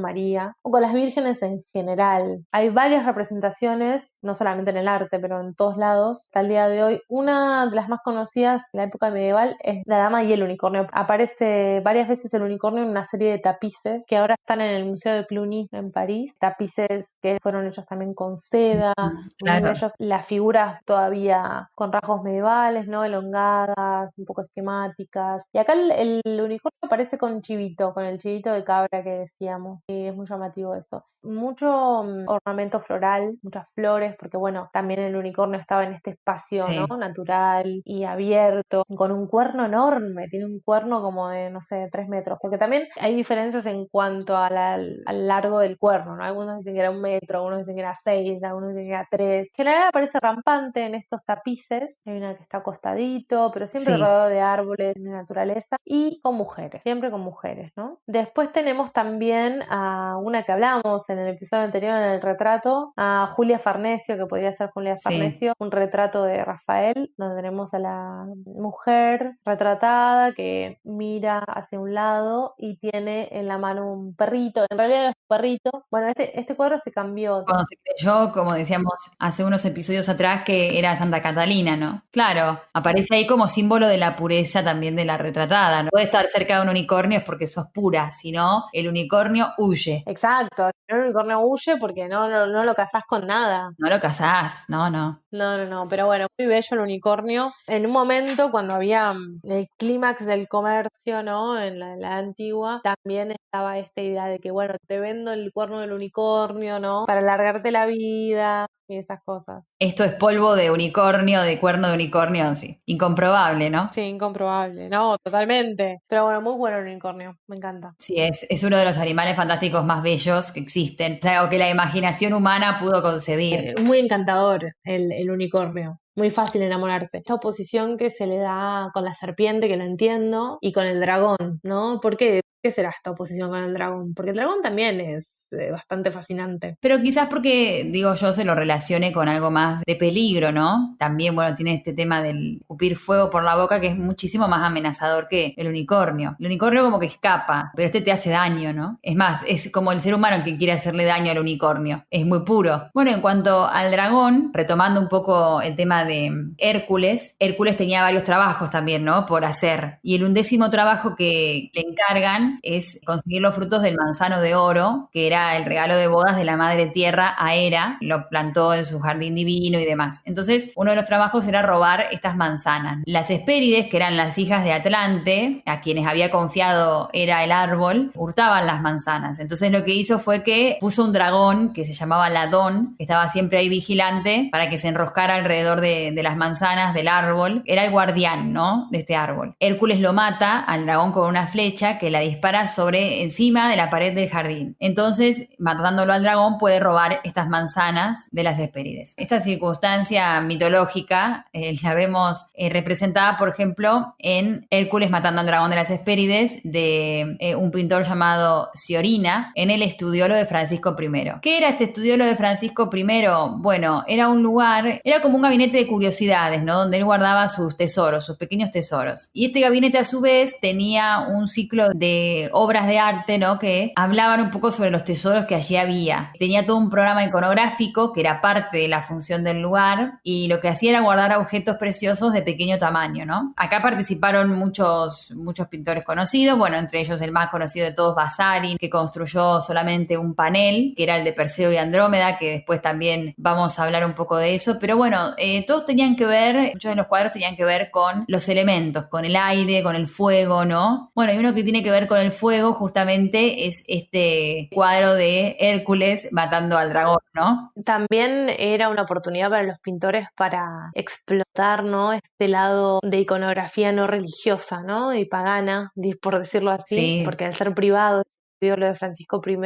María, o con las vírgenes en general. Hay varias representaciones, no solamente en el arte, pero en todos lados, hasta el día de hoy. Una de las más conocidas en la época medieval es La Dama y el Unicornio. Aparece varias veces el unicornio en una serie de tapices que ahora están en el Museo de Cluny en París. Tapices que fueron hechos también con seda, muy Claro, bellos. Las figuras todavía con rasgos medievales, ¿no? Elongadas, un poco esquemáticas. Y acá el unicornio aparece con chivito, con el chivito de cabra que decíamos. Y es muy llamativo eso. Mucho ornamento floral, muchas flores, porque bueno, también el unicornio estaba en este espacio, ¿no? sí. Natural y abierto, con un cuerno enorme, tiene un cuerno como de, no sé, 3 metros, porque también hay diferencias en cuanto al largo del cuerno, ¿no? Algunos dicen que era 1 metro, algunos dicen que era 6, algunos dicen que era 3. En general aparece rampante en estos tapices, hay una que está acostadito, pero siempre Sí. rodeado de árboles, de naturaleza, y con mujeres, siempre con mujeres, ¿no? Después tenemos también a una que hablamos en el episodio anterior, en el retrato, a Julia Farnesio, que podría ser Julia Sí. Farnesio, un retrato de Rafael, donde tenemos a la mujer retratada que mira hacia un lado y tiene en la mano un perrito, en realidad es un perrito. Bueno, este cuadro se cambió. Cuando se creyó, como decíamos hace unos episodios atrás, que era Santa Catalina, ¿no? Claro, aparece ahí como símbolo de la pureza también de la retratada, ¿no? Puede estar cerca de un unicornio es porque sos pura, si no, el unicornio huye. Exacto, el unicornio huye porque no lo casás con nada. No lo casás, no, no. No, pero bueno, muy bello el unicornio. En un momento, cuando había el clímax del comercio, ¿no? En la antigua, también estaba esta idea de que, bueno, te vendo el cuerno del unicornio, ¿no? Para alargarte la vida y esas cosas. Esto es polvo de unicornio, de cuerno de unicornio, sí. Incomprobable, ¿no? Sí, incomprobable, no, totalmente. Pero bueno, muy bueno el unicornio, me encanta. Sí, es uno de los animales fantásticos más bellos que existen, o sea, o que la imaginación humana pudo concebir. Muy encantador el unicornio. Muy fácil enamorarse. Esta oposición que se le da con la serpiente, que lo entiendo, y con el dragón, ¿no? ¿Por qué? ¿Qué será esta oposición con el dragón? Porque el dragón también es bastante fascinante. Pero quizás porque, digo yo, se lo relacione con algo más de peligro, ¿no? También, bueno, tiene este tema del escupir fuego por la boca que es muchísimo más amenazador que el unicornio. El unicornio como que escapa, pero este te hace daño, ¿no? Es más, es como el ser humano que quiere hacerle daño al unicornio. Es muy puro. Bueno, en cuanto al dragón, retomando un poco el tema de Hércules, Hércules tenía varios trabajos también, ¿no? Por hacer. Y el 11º trabajo que le encargan es conseguir los frutos del manzano de oro, que era el regalo de bodas de la madre tierra a Hera, lo plantó en su jardín divino y demás. Entonces, uno de los trabajos era robar estas manzanas. Las Hespérides, que eran las hijas de Atlante, a quienes había confiado Hera el árbol, hurtaban las manzanas. Entonces, lo que hizo fue que puso un dragón que se llamaba Ladón, que estaba siempre ahí vigilante para que se enroscara alrededor de las manzanas del árbol. Era el guardián, ¿no? De este árbol. Hércules lo mata al dragón con una flecha que la dispara sobre encima de la pared del jardín. Entonces, matándolo al dragón, puede robar estas manzanas de las Hespérides. Esta circunstancia mitológica la vemos representada, por ejemplo, en Hércules matando al dragón de las Hespérides de un pintor llamado Sciorina en el Estudiolo de Francisco I. ¿Qué era este Estudiolo de Francisco I? Bueno, era un lugar, era como un gabinete de curiosidades, ¿no? Donde él guardaba sus tesoros, sus pequeños tesoros. Y este gabinete, a su vez, tenía un ciclo de obras de arte, ¿no? Que hablaban un poco sobre los tesoros que allí había. Tenía todo un programa iconográfico que era parte de la función del lugar y lo que hacía era guardar objetos preciosos de pequeño tamaño, ¿no? Acá participaron muchos pintores conocidos, bueno, entre ellos el más conocido de todos, Vasari, que construyó solamente un panel, que era el de Perseo y Andrómeda, que después también vamos a hablar un poco de eso, pero bueno, todos tenían que ver, muchos de los cuadros tenían que ver con los elementos, con el aire, con el fuego, ¿no? Bueno, y uno que tiene que ver con el fuego justamente es este cuadro de Hércules matando al dragón, ¿no? También era una oportunidad para los pintores para explotar, ¿no? Este lado de iconografía no religiosa, ¿no? Y pagana, por decirlo así, Sí, porque al ser privado, lo de Francisco I,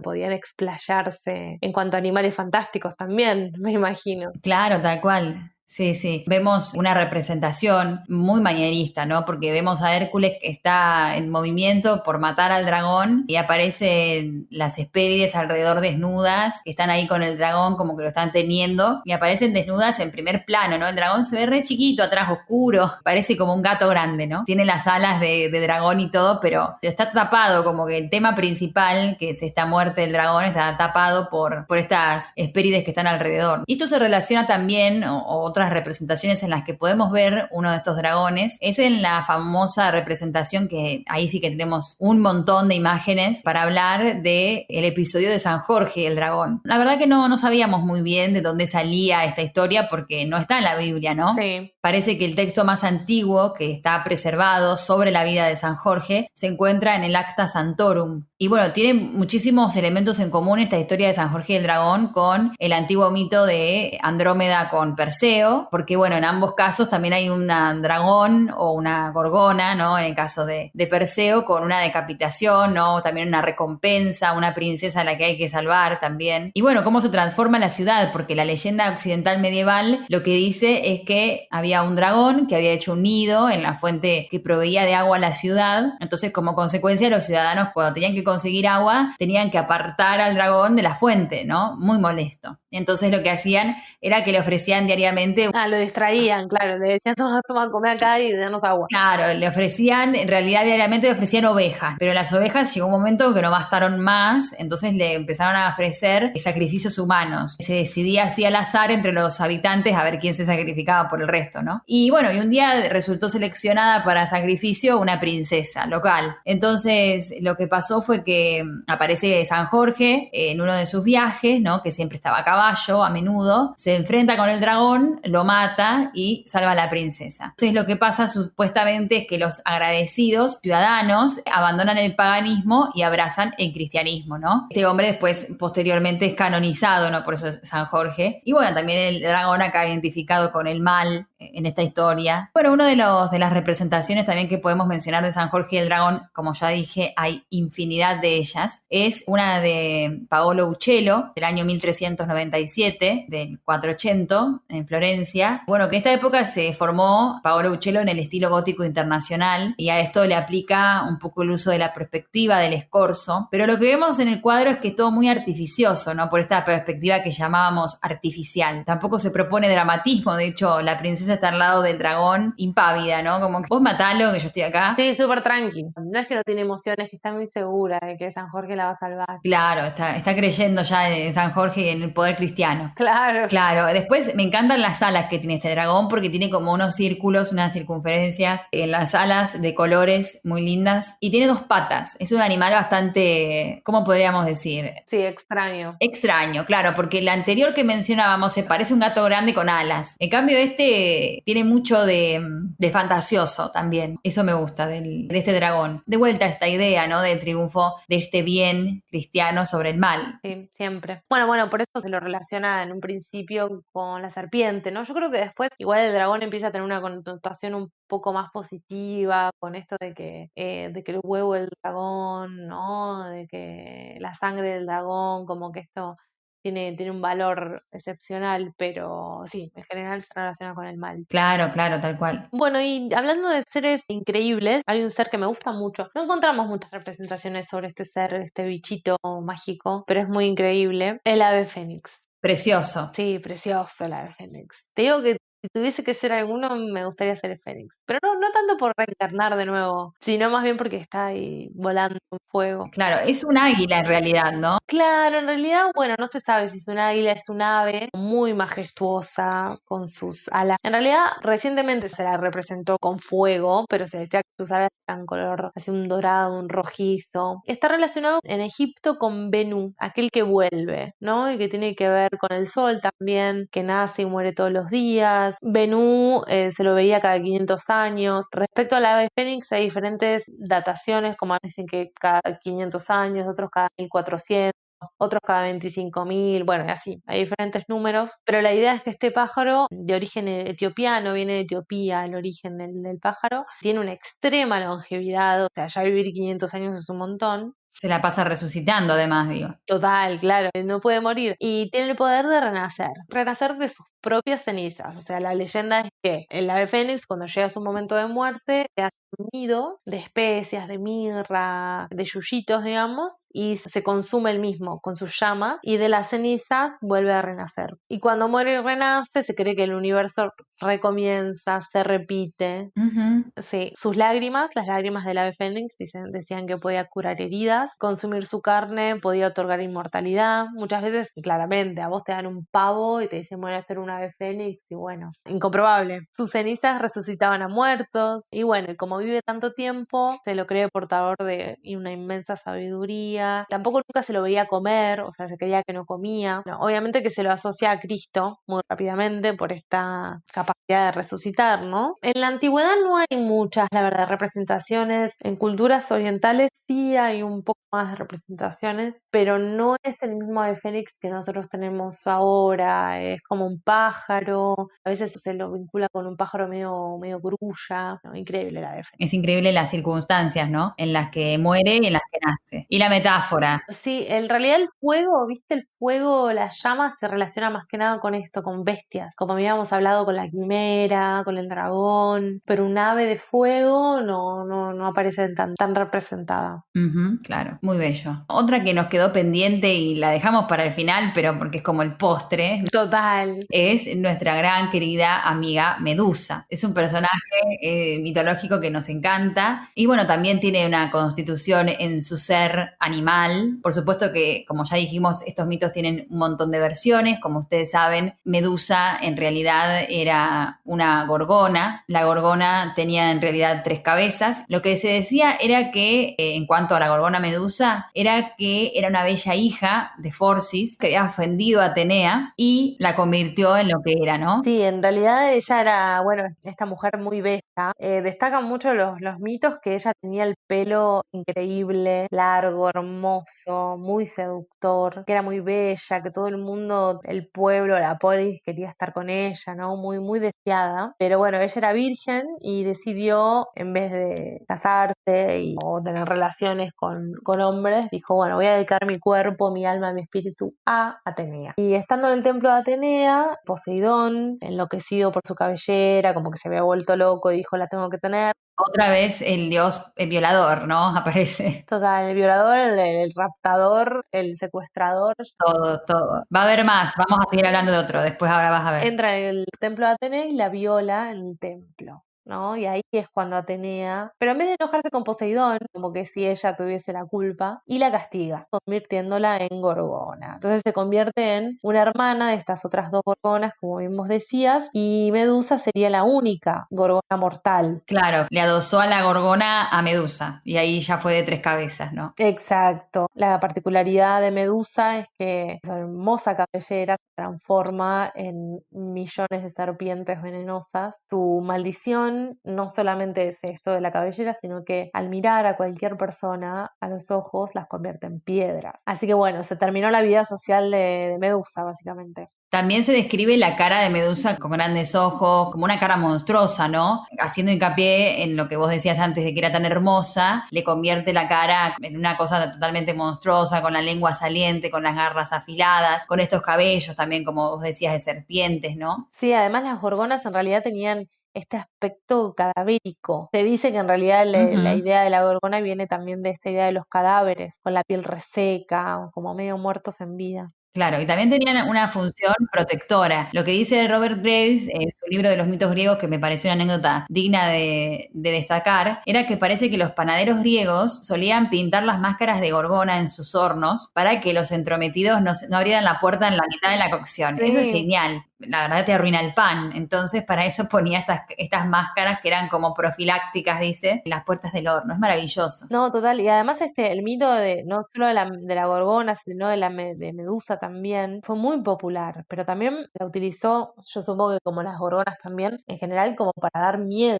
podían explayarse en cuanto a animales fantásticos también, me imagino. claro, tal cual. Sí, sí. Vemos una representación muy manierista, ¿no? Porque vemos a Hércules que está en movimiento por matar al dragón y aparecen las Hespérides alrededor desnudas, que están ahí con el dragón como que lo están teniendo y aparecen desnudas en primer plano, ¿no? El dragón se ve re chiquito, atrás oscuro, parece como un gato grande, ¿no? Tiene las alas de dragón y todo, pero está tapado, como que el tema principal, que es esta muerte del dragón, está tapado por estas Hespérides que están alrededor. Y esto se relaciona también, o otras representaciones en las que podemos ver uno de estos dragones, es en la famosa representación que ahí sí que tenemos un montón de imágenes para hablar del episodio de San Jorge, el dragón. La verdad que no sabíamos muy bien de dónde salía esta historia porque no está en la Biblia, ¿no? Sí. Parece que el texto más antiguo que está preservado sobre la vida de San Jorge se encuentra en el Acta Santorum. Y bueno, tiene muchísimos elementos en común esta historia de San Jorge y el dragón con el antiguo mito de Andrómeda con Perseo, porque bueno, en ambos casos también hay un dragón o una gorgona, ¿no? En el caso de Perseo, con una decapitación, ¿no? También una recompensa, una princesa a la que hay que salvar también. Y bueno, cómo se transforma la ciudad, porque la leyenda occidental medieval lo que dice es que había un dragón que había hecho un nido en la fuente que proveía de agua a la ciudad. Entonces, como consecuencia, los ciudadanos cuando tenían que conseguir agua, tenían que apartar al dragón de la fuente, ¿no? Muy molesto. Entonces lo que hacían era que le ofrecían diariamente. Ah, lo distraían, claro, le decían, toma, toma, come acá y danos agua. Claro, le ofrecían, en realidad diariamente le ofrecían ovejas, pero las ovejas llegó un momento que no bastaron más, entonces le empezaron a ofrecer sacrificios humanos. Se decidía así al azar entre los habitantes a ver quién se sacrificaba por el resto, ¿no? Y bueno, y un día resultó seleccionada para sacrificio una princesa local. Entonces lo que pasó fue que aparece San Jorge en uno de sus viajes, ¿no? Que siempre estaba a caballo a menudo, se enfrenta con el dragón, lo mata y salva a la princesa. Entonces lo que pasa supuestamente es que los agradecidos ciudadanos abandonan el paganismo y abrazan el cristianismo, ¿no? Este hombre después, posteriormente, es canonizado, ¿no? Por eso es San Jorge. Y bueno, también el dragón acá identificado con el mal en esta historia. Bueno, uno de las representaciones también que podemos mencionar de San Jorge y el dragón, como ya dije, hay infinidad de ellas, es una de Paolo Uccello, del año 1397, del 400, en Florencia. Bueno, que en esta época se formó Paolo Uccello en el estilo gótico internacional y a esto le aplica un poco el uso de la perspectiva del escorzo, pero lo que vemos en el cuadro es que es todo muy artificioso, ¿no? Por esta perspectiva que llamábamos artificial. Tampoco se propone dramatismo, de hecho la princesa está al lado del dragón impávida, ¿no? Como que vos matalo, que yo estoy acá. Sí, súper tranqui. No es que no tiene emociones, que está muy segura de que San Jorge la va a salvar. Claro, está creyendo ya en San Jorge y en el poder cristiano. Claro. Claro, después me encantan las alas que tiene este dragón porque tiene como unos círculos, unas circunferencias en las alas de colores muy lindas y tiene dos patas. Es un animal bastante, ¿cómo podríamos decir? Sí, extraño. Extraño, claro, porque el anterior que mencionábamos se parece a un gato grande con alas. En cambio, este tiene mucho de fantasioso también. Eso me gusta de este dragón. De vuelta a esta idea, ¿no? Del triunfo de este bien cristiano sobre el mal. Sí, siempre. Bueno, por eso se lo relaciona en un principio con la serpiente, ¿no? Yo creo que después igual el dragón empieza a tener una connotación un poco más positiva con esto de que el huevo del dragón, ¿no? De que la sangre del dragón, como que esto tiene un valor excepcional, pero sí, en general se relaciona con el mal. Claro, claro, tal cual. Bueno, y hablando de seres increíbles, hay un ser que me gusta mucho. No encontramos muchas representaciones sobre este ser, este bichito mágico, pero es muy increíble. El ave fénix. Precioso. Sí, precioso el ave fénix. Te digo que Si tuviese que ser alguno, me gustaría ser el Fénix. Pero no tanto por reencarnar de nuevo, sino más bien porque está ahí volando en fuego. Claro, es un águila en realidad, ¿no? Claro, en realidad, bueno, no se sabe si es un águila, es un ave muy majestuosa con sus alas. En realidad, recientemente se la representó con fuego, pero se decía que sus alas eran color así un dorado, un rojizo. Está relacionado en Egipto con Benú, aquel que vuelve, ¿no? Y que tiene que ver con el sol también, que nace y muere todos los días. Benú se lo veía cada 500 años. Respecto al ave fénix, hay diferentes dataciones, como dicen que cada 500 años, otros cada 1400, otros cada 25.000, bueno, y así, hay diferentes números, pero la idea es que este pájaro de origen etiopiano, viene de Etiopía el origen del pájaro, tiene una extrema longevidad, o sea, ya vivir 500 años es un montón. Se la pasa resucitando además, digo. Total, claro, no puede morir. Y tiene el poder de renacer de sus propias cenizas. O sea, la leyenda es que el ave fénix, cuando llega su momento de muerte, se hace un nido de especias, de mirra, de yuyitos, digamos, y se consume el mismo con sus llamas, y de las cenizas vuelve a renacer. Y cuando muere y renace, se cree que el universo recomienza, se repite. Ujú. Sí, sus lágrimas, las lágrimas del ave fénix, decían que podía curar heridas, consumir su carne podía otorgar inmortalidad. Muchas veces, claramente, a vos te dan un pavo y te dicen, bueno, esto era un ave fénix, y bueno, incomprobable. Sus cenizas resucitaban a muertos, y bueno, y como vive tanto tiempo, se lo cree portador de una inmensa sabiduría. Tampoco nunca se lo veía comer, o sea, se creía que no comía. Bueno, obviamente que se lo asocia a Cristo muy rápidamente por esta capacidad de resucitar, ¿no? En la antigüedad no hay muchas, la verdad, representaciones. En culturas orientales sí hay un poco más de representaciones, pero no es el mismo ave fénix que nosotros tenemos ahora. Es como un pájaro, a veces se lo vincula con un pájaro medio grulla, ¿no? Increíble la ave fénix. Es increíble las circunstancias, ¿no? En las que muere y en las que nace. Y la metáfora. Sí, en realidad el fuego, viste, el fuego, las llamas se relaciona más que nada con esto, con bestias, como habíamos hablado con la quimera, con el dragón, pero un ave de fuego no aparece tan representada. Ujú, claro, muy bello. Otra que nos quedó pendiente y la dejamos para el final, pero porque es como el postre, Total. es nuestra gran querida amiga Medusa. Es un personaje mitológico que nos encanta y bueno, también tiene una constitución en su ser animal. Por supuesto que, como ya dijimos, estos mitos tienen un montón de versiones. Como ustedes saben, Medusa en realidad era una gorgona. La gorgona tenía en realidad 3 cabezas. Lo que se decía era que, en cuanto a la gorgona Medusa, era que era una bella hija de Forcis que había ofendido a Atenea y la convirtió en lo que era, ¿no? Sí, en realidad ella era, bueno, esta mujer muy bella. Destacan mucho los mitos que ella tenía el pelo increíble, largo, hermoso, muy seductor, que era muy bella, que todo el mundo, el pueblo, la polis quería estar con ella, ¿no? Muy, muy deseada. Pero bueno, ella era virgen y decidió, en vez de casarse o tener relaciones con hombres, dijo, bueno, voy a dedicar mi cuerpo, mi alma, mi espíritu a Atenea. Y estando en el templo de Atenea, Poseidón, enloquecido por su cabellera, como que se había vuelto loco, dijo, la tengo que tener. Otra vez el dios violador, ¿no? Aparece Total, el violador, el raptador, el secuestrador, todo, todo. Va a haber más, vamos a seguir hablando de otro, después ahora vas a ver. entra en el templo de Atenea y la viola en el templo, ¿no? Y ahí es cuando Atenea, pero en vez de enojarse con Poseidón, como que si ella tuviese la culpa, y la castiga, convirtiéndola en Gorgona. Entonces se convierte en una hermana de estas otras dos Gorgonas, como bien vos decías, y Medusa sería la única Gorgona mortal. Claro, le adosó a la gorgona a Medusa y ahí ya fue de 3 cabezas, ¿no? Exacto. La particularidad de Medusa es que su hermosa cabellera se transforma en millones de serpientes venenosas. Su maldición no solamente es esto de la cabellera, sino que al mirar a cualquier persona a los ojos las convierte en piedras. Así que bueno, se terminó la vida social de Medusa, básicamente. También se describe la cara de Medusa con grandes ojos, como una cara monstruosa, ¿no? Haciendo hincapié en lo que vos decías antes de que era tan hermosa, le convierte la cara en una cosa totalmente monstruosa, con la lengua saliente, con las garras afiladas, con estos cabellos también, como vos decías, de serpientes, ¿no? Sí, además las gorgonas en realidad tenían este aspecto cadavérico. Se dice que en realidad la Ujú. idea de la gorgona viene también de esta idea de los cadáveres, con la piel reseca, como medio muertos en vida. Claro, y también tenían una función protectora. Lo que dice Robert Graves, su el libro de los mitos griegos, que me pareció una anécdota digna de destacar, era que parece que los panaderos griegos solían pintar las máscaras de Gorgona en sus hornos para que los entrometidos no abrieran la puerta en la mitad de la cocción. Eso es Sí. genial. La verdad te arruina el pan. Entonces, para eso ponía estas máscaras que eran como profilácticas, dice, en las puertas del horno. Es maravilloso. No, total. Y además el mito de no solo de la gorgona, sino de Medusa también, fue muy popular, pero también la utilizó, yo supongo que como las gorgonas también, en general como para dar miedo.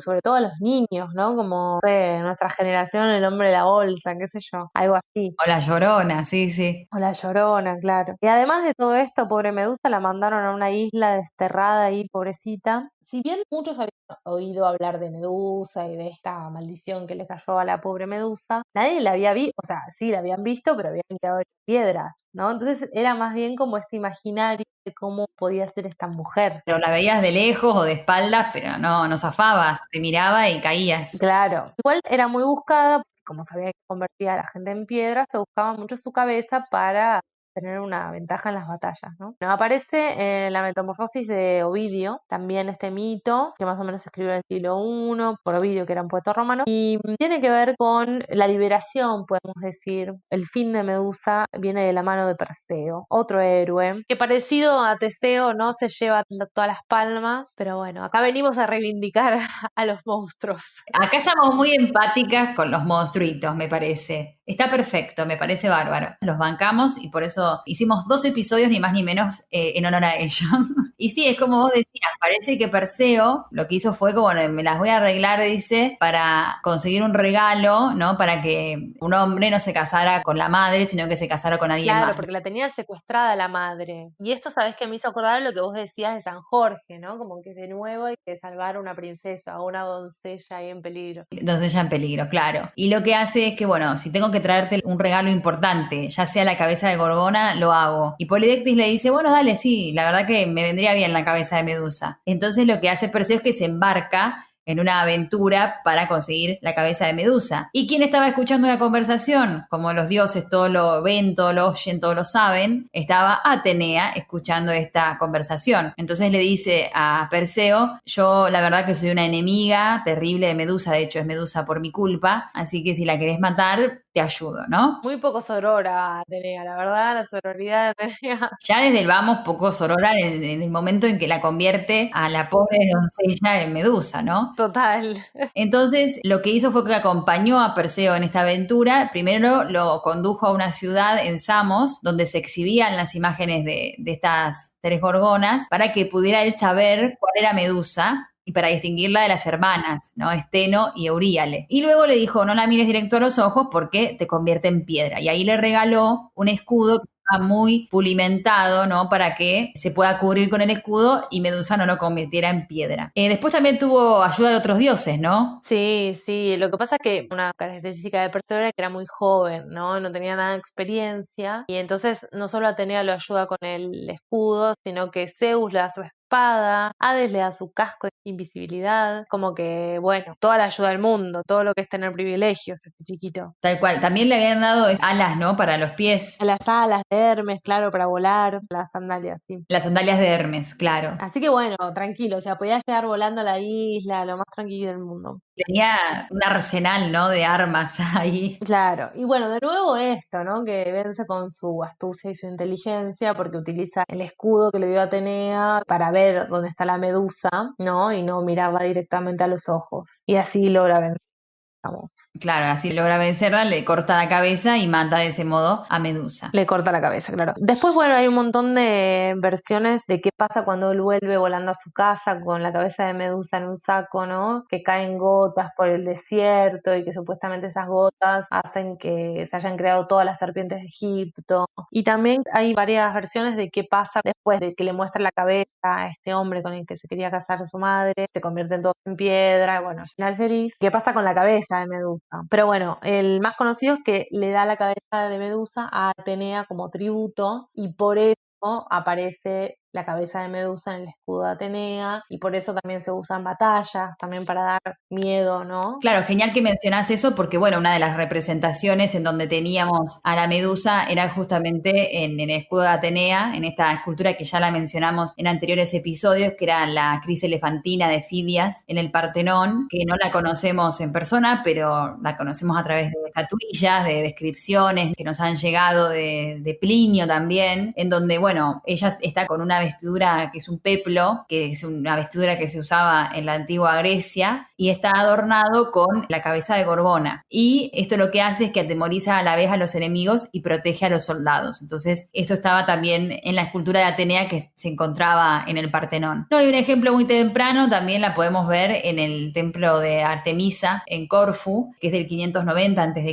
Sobre todo a los niños, ¿no? Como, no sé, nuestra generación, el hombre de la bolsa, qué sé yo, algo así. O la Llorona, sí, sí. O la Llorona, claro. Y además de todo esto, pobre Medusa la mandaron a una isla desterrada ahí, pobrecita. Si bien muchos habían oído hablar de Medusa y de esta maldición que le cayó a la pobre Medusa, nadie la había visto, o sea, sí la habían visto, pero habían quedado hechas piedras, ¿no? Entonces era más bien como este imaginario de cómo podía ser esta mujer. Pero la veías de lejos o de espaldas, pero no zafabas. Te miraba y caías. Claro. Igual era muy buscada, porque como sabía que convertía a la gente en piedra, se buscaba mucho su cabeza para tener una ventaja en las batallas, ¿no? Bueno, aparece en la Metamorfosis de Ovidio, también este mito, que más o menos se escribió en el siglo I por Ovidio, que era un poeta romano, y tiene que ver con la liberación, podemos decir. El fin de Medusa viene de la mano de Perseo, otro héroe, que parecido a Teseo, ¿no? Se lleva todas las palmas, pero bueno, acá venimos a reivindicar a los monstruos. Acá estamos muy empáticas con los monstruitos, me parece. Está perfecto, me parece bárbaro. Los bancamos y por eso hicimos 2 episodios, ni más ni menos, en honor a ellos. Y sí, es como vos decías, parece que Perseo lo que hizo fue como, bueno, me las voy a arreglar, dice, para conseguir un regalo, ¿no? Para que un hombre no se casara con la madre, sino que se casara con alguien Claro, más. porque la tenía secuestrada la madre. Y esto, ¿sabes qué me hizo acordar lo que vos decías de San Jorge, ¿no? Como que de nuevo hay que salvar a una princesa o una doncella ahí en peligro. Entonces ella en peligro, claro. Y lo que hace es que, bueno, si tengo que traerte un regalo importante, ya sea la cabeza de Gorgona, lo hago. Y Polidectes le dice, bueno, dale, sí, la verdad que me vendría bien la cabeza de Medusa. Entonces lo que hace Perseo es que se embarca en una aventura para conseguir la cabeza de Medusa. ¿Y quién estaba escuchando la conversación? Como los dioses todo lo ven, todo lo oyen, todo lo saben, estaba Atenea escuchando esta conversación. Entonces le dice a Perseo, yo la verdad que soy una enemiga terrible de Medusa, de hecho es Medusa por mi culpa, así que si la querés matar, te ayudo, ¿no? Muy poco sorora Atenea, la verdad, la sororidad de Atenea. Ya desde el vamos poco Sorora en el momento en que la convierte a la pobre doncella en Medusa, ¿no? Total. Entonces, lo que hizo fue que acompañó a Perseo en esta aventura. Primero lo condujo a una ciudad en Samos, donde se exhibían las imágenes de estas 3 gorgonas, para que pudiera él saber cuál era Medusa y para distinguirla de las hermanas, ¿no? Esteno y Euríale. Y luego le dijo, no la mires directo a los ojos porque te convierte en piedra. Y ahí le regaló un escudo que estaba muy pulimentado, ¿no? Para que se pueda cubrir con el escudo y Medusa no lo convirtiera en piedra. Después también tuvo ayuda de otros dioses, ¿no? Sí, sí, lo que pasa es que una característica de Perseo era que era muy joven, ¿no? No tenía nada de experiencia y entonces no solo Atenea lo ayuda con el escudo, sino que Zeus le da su espada, Hades le da su casco de invisibilidad, como que, bueno, toda la ayuda del mundo, todo lo que es tener privilegios, este chiquito. Tal cual. También le habían dado alas, ¿no? Para los pies. Las alas de Hermes, claro, para volar, las sandalias, sí. Las sandalias de Hermes, claro. Así que bueno, tranquilo, o sea, podía llegar volando a la isla, lo más tranquilo del mundo. Tenía un arsenal, ¿no? De armas ahí. Claro, y bueno, de nuevo esto, ¿no? Que vence con su astucia y su inteligencia, porque utiliza el escudo que le dio Atenea para ver dónde está la medusa, ¿no? Y no mirarla directamente a los ojos. Y así logra vencer. Vamos. Claro, así logra vencerla, le corta la cabeza y mata de ese modo a Medusa. Le corta la cabeza, claro. Después, bueno, hay un montón de versiones de qué pasa cuando él vuelve volando a su casa con la cabeza de Medusa en un saco, ¿no? Que caen gotas por el desierto y que supuestamente esas gotas hacen que se hayan creado todas las serpientes de Egipto. Y también hay varias versiones de qué pasa después de que le muestra la cabeza a este hombre con el que se quería casar su madre, se convierten todos en piedra, y bueno, al final feliz. ¿Qué pasa con la cabeza de Medusa? Pero bueno, el más conocido es que le da la cabeza de Medusa a Atenea como tributo y por eso aparece la cabeza de Medusa en el escudo de Atenea, y por eso también se usa en batallas, también para dar miedo, ¿no? Claro, genial que mencionás eso porque, bueno, una de las representaciones en donde teníamos a la Medusa era justamente en el escudo de Atenea, en esta escultura que ya la mencionamos en anteriores episodios, que era la Cris elefantina de Fidias en el Partenón, que no la conocemos en persona, pero la conocemos a través de estatuillas, de descripciones que nos han llegado de Plinio también, en donde, bueno, ella está con una vestidura que es un peplo, que es una vestidura que se usaba en la antigua Grecia, y está adornado con la cabeza de Gorgona. Y esto lo que hace es que atemoriza a la vez a los enemigos y protege a los soldados. Entonces, esto estaba también en la escultura de Atenea que se encontraba en el Partenón. No hay un ejemplo muy temprano, también la podemos ver en el templo de Artemisa en Corfú, que es del 590 a.C.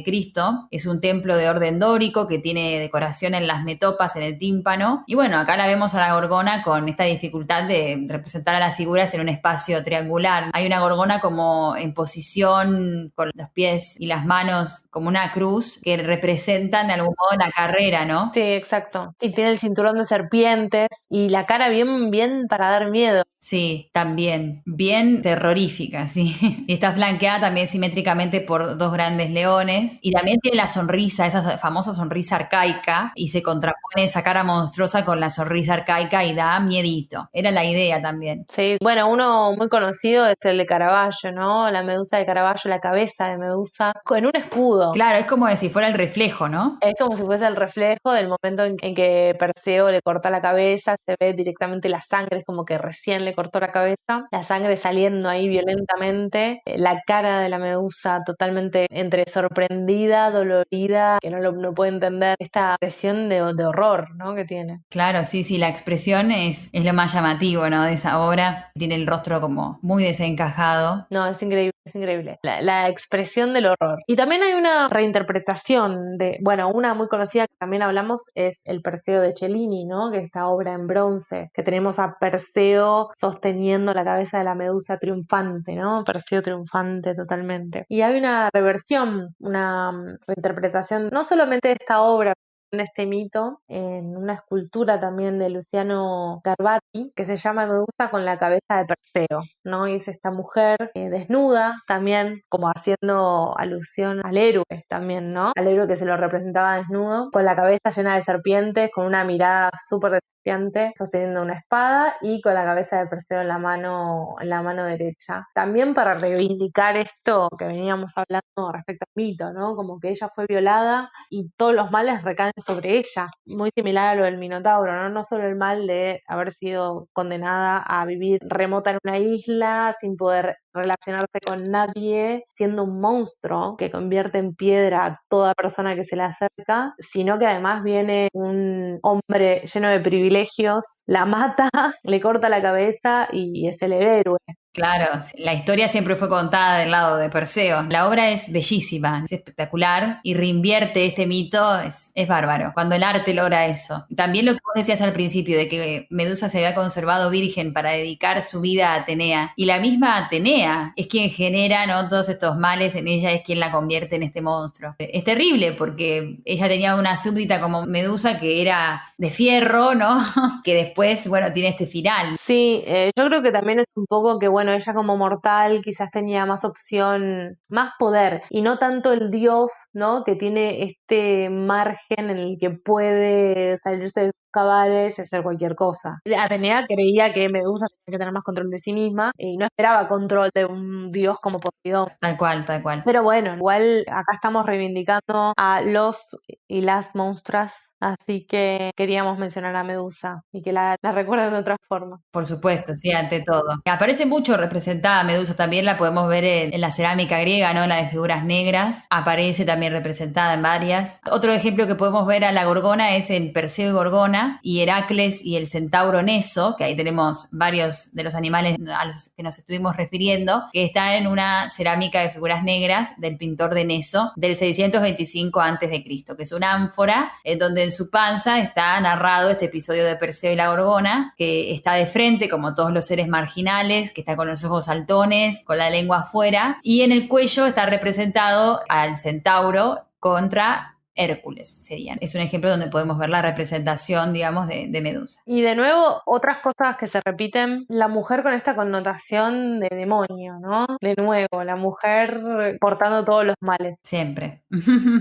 Es un templo de orden dórico que tiene decoración en las metopas, en el tímpano. Y bueno, acá la vemos a la Gorgona con esta dificultad de representar a las figuras en un espacio triangular. Hay una Gorgona como en posición con los pies y las manos como una cruz que representan de algún modo la carrera, ¿no? Sí, exacto. Y tiene el cinturón de serpientes y la cara bien, bien para dar miedo. Sí, también. Bien terrorífica, sí. Y está flanqueada también simétricamente por dos grandes leones. Y también tiene la sonrisa, esa famosa sonrisa arcaica, y se contrapone esa cara monstruosa con la sonrisa arcaica y da miedito. Era la idea también. Sí, bueno, uno muy conocido es el de Caravaggio, ¿no? La Medusa de Caravaggio, la cabeza de Medusa, con un escudo. Claro, es como si fuera el reflejo, ¿no? Es como si fuese el reflejo del momento en que Perseo le corta la cabeza, se ve directamente la sangre, es como que recién le cortó la cabeza, la sangre saliendo ahí violentamente, la cara de la Medusa totalmente entre sorprendida, dolorida, que no puede entender esta expresión de horror, ¿no? Que tiene. Claro, sí, sí, la expresión es lo más llamativo, ¿no? De esa obra. Tiene el rostro como muy desencajado. No, es increíble, es increíble. La expresión del horror. Y también hay una reinterpretación de, bueno, una muy conocida que también hablamos es el Perseo de Cellini, ¿no? Que es esta obra en bronce, que tenemos a Perseo sosteniendo la cabeza de la Medusa triunfante, ¿no? Perseo triunfante totalmente. Y hay una reversión, una reinterpretación, no solamente de esta obra, en este mito, en una escultura también de Luciano Garbati, que se llama Medusa con la cabeza de Perseo, ¿no? Y es esta mujer desnuda, también como haciendo alusión al héroe también, ¿no? Al héroe que se lo representaba desnudo, con la cabeza llena de serpientes, con una mirada súper desafiante, sosteniendo una espada y con la cabeza de Perseo en la mano derecha. También para reivindicar esto que veníamos hablando respecto al mito, ¿no? Como que ella fue violada y todos los males recaen sobre ella, muy similar a lo del Minotauro, ¿no? No solo el mal de haber sido condenada a vivir remota en una isla, sin poder relacionarse con nadie, siendo un monstruo que convierte en piedra a toda persona que se le acerca, sino que además viene un hombre lleno de privilegios, la mata, le corta la cabeza y es el héroe. Claro, sí, la historia siempre fue contada del lado de Perseo. La obra es bellísima, es espectacular y reinvierte este mito, es bárbaro. Cuando el arte logra eso. También lo que vos decías al principio, de que Medusa se había conservado virgen para dedicar su vida a Atenea. Y la misma Atenea es quien genera, ¿no?, todos estos males en ella, es quien la convierte en este monstruo. Es terrible porque ella tenía una súbdita como Medusa que era de fierro, ¿no? Que después, bueno, tiene este final. Sí, yo creo que también es un poco que, bueno, ella como mortal quizás tenía más opción, más poder, y no tanto el dios, ¿no? Que tiene este margen en el que puede salirse de sus cabales y hacer cualquier cosa. Atenea creía que Medusa tenía que tener más control de sí misma y no esperaba control de un dios como Poseidón. Tal cual, tal cual. Pero bueno, igual acá estamos reivindicando a los y las monstruas, así que queríamos mencionar a Medusa y que la recuerden de otra forma. Por supuesto, sí, ante todo. Aparece mucho representada Medusa, también la podemos ver en la cerámica griega, ¿no? En la de figuras negras. Aparece también representada en varias. Otro ejemplo que podemos ver a la Gorgona es en Perseo y Gorgona, y Heracles y el centauro Neso, que ahí tenemos varios de los animales a los que nos estuvimos refiriendo, que está en una cerámica de figuras negras del pintor de Neso del 625 a.C., que es una ánfora en donde en su panza está narrado este episodio de Perseo y la Gorgona, que está de frente como todos los seres marginales, que está con los ojos saltones, con la lengua afuera, y en el cuello está representado al centauro contra Hércules serían. Es un ejemplo donde podemos ver la representación, digamos, de Medusa. Y de nuevo, otras cosas que se repiten, la mujer con esta connotación de demonio, ¿no? De nuevo, la mujer portando todos los males. Siempre.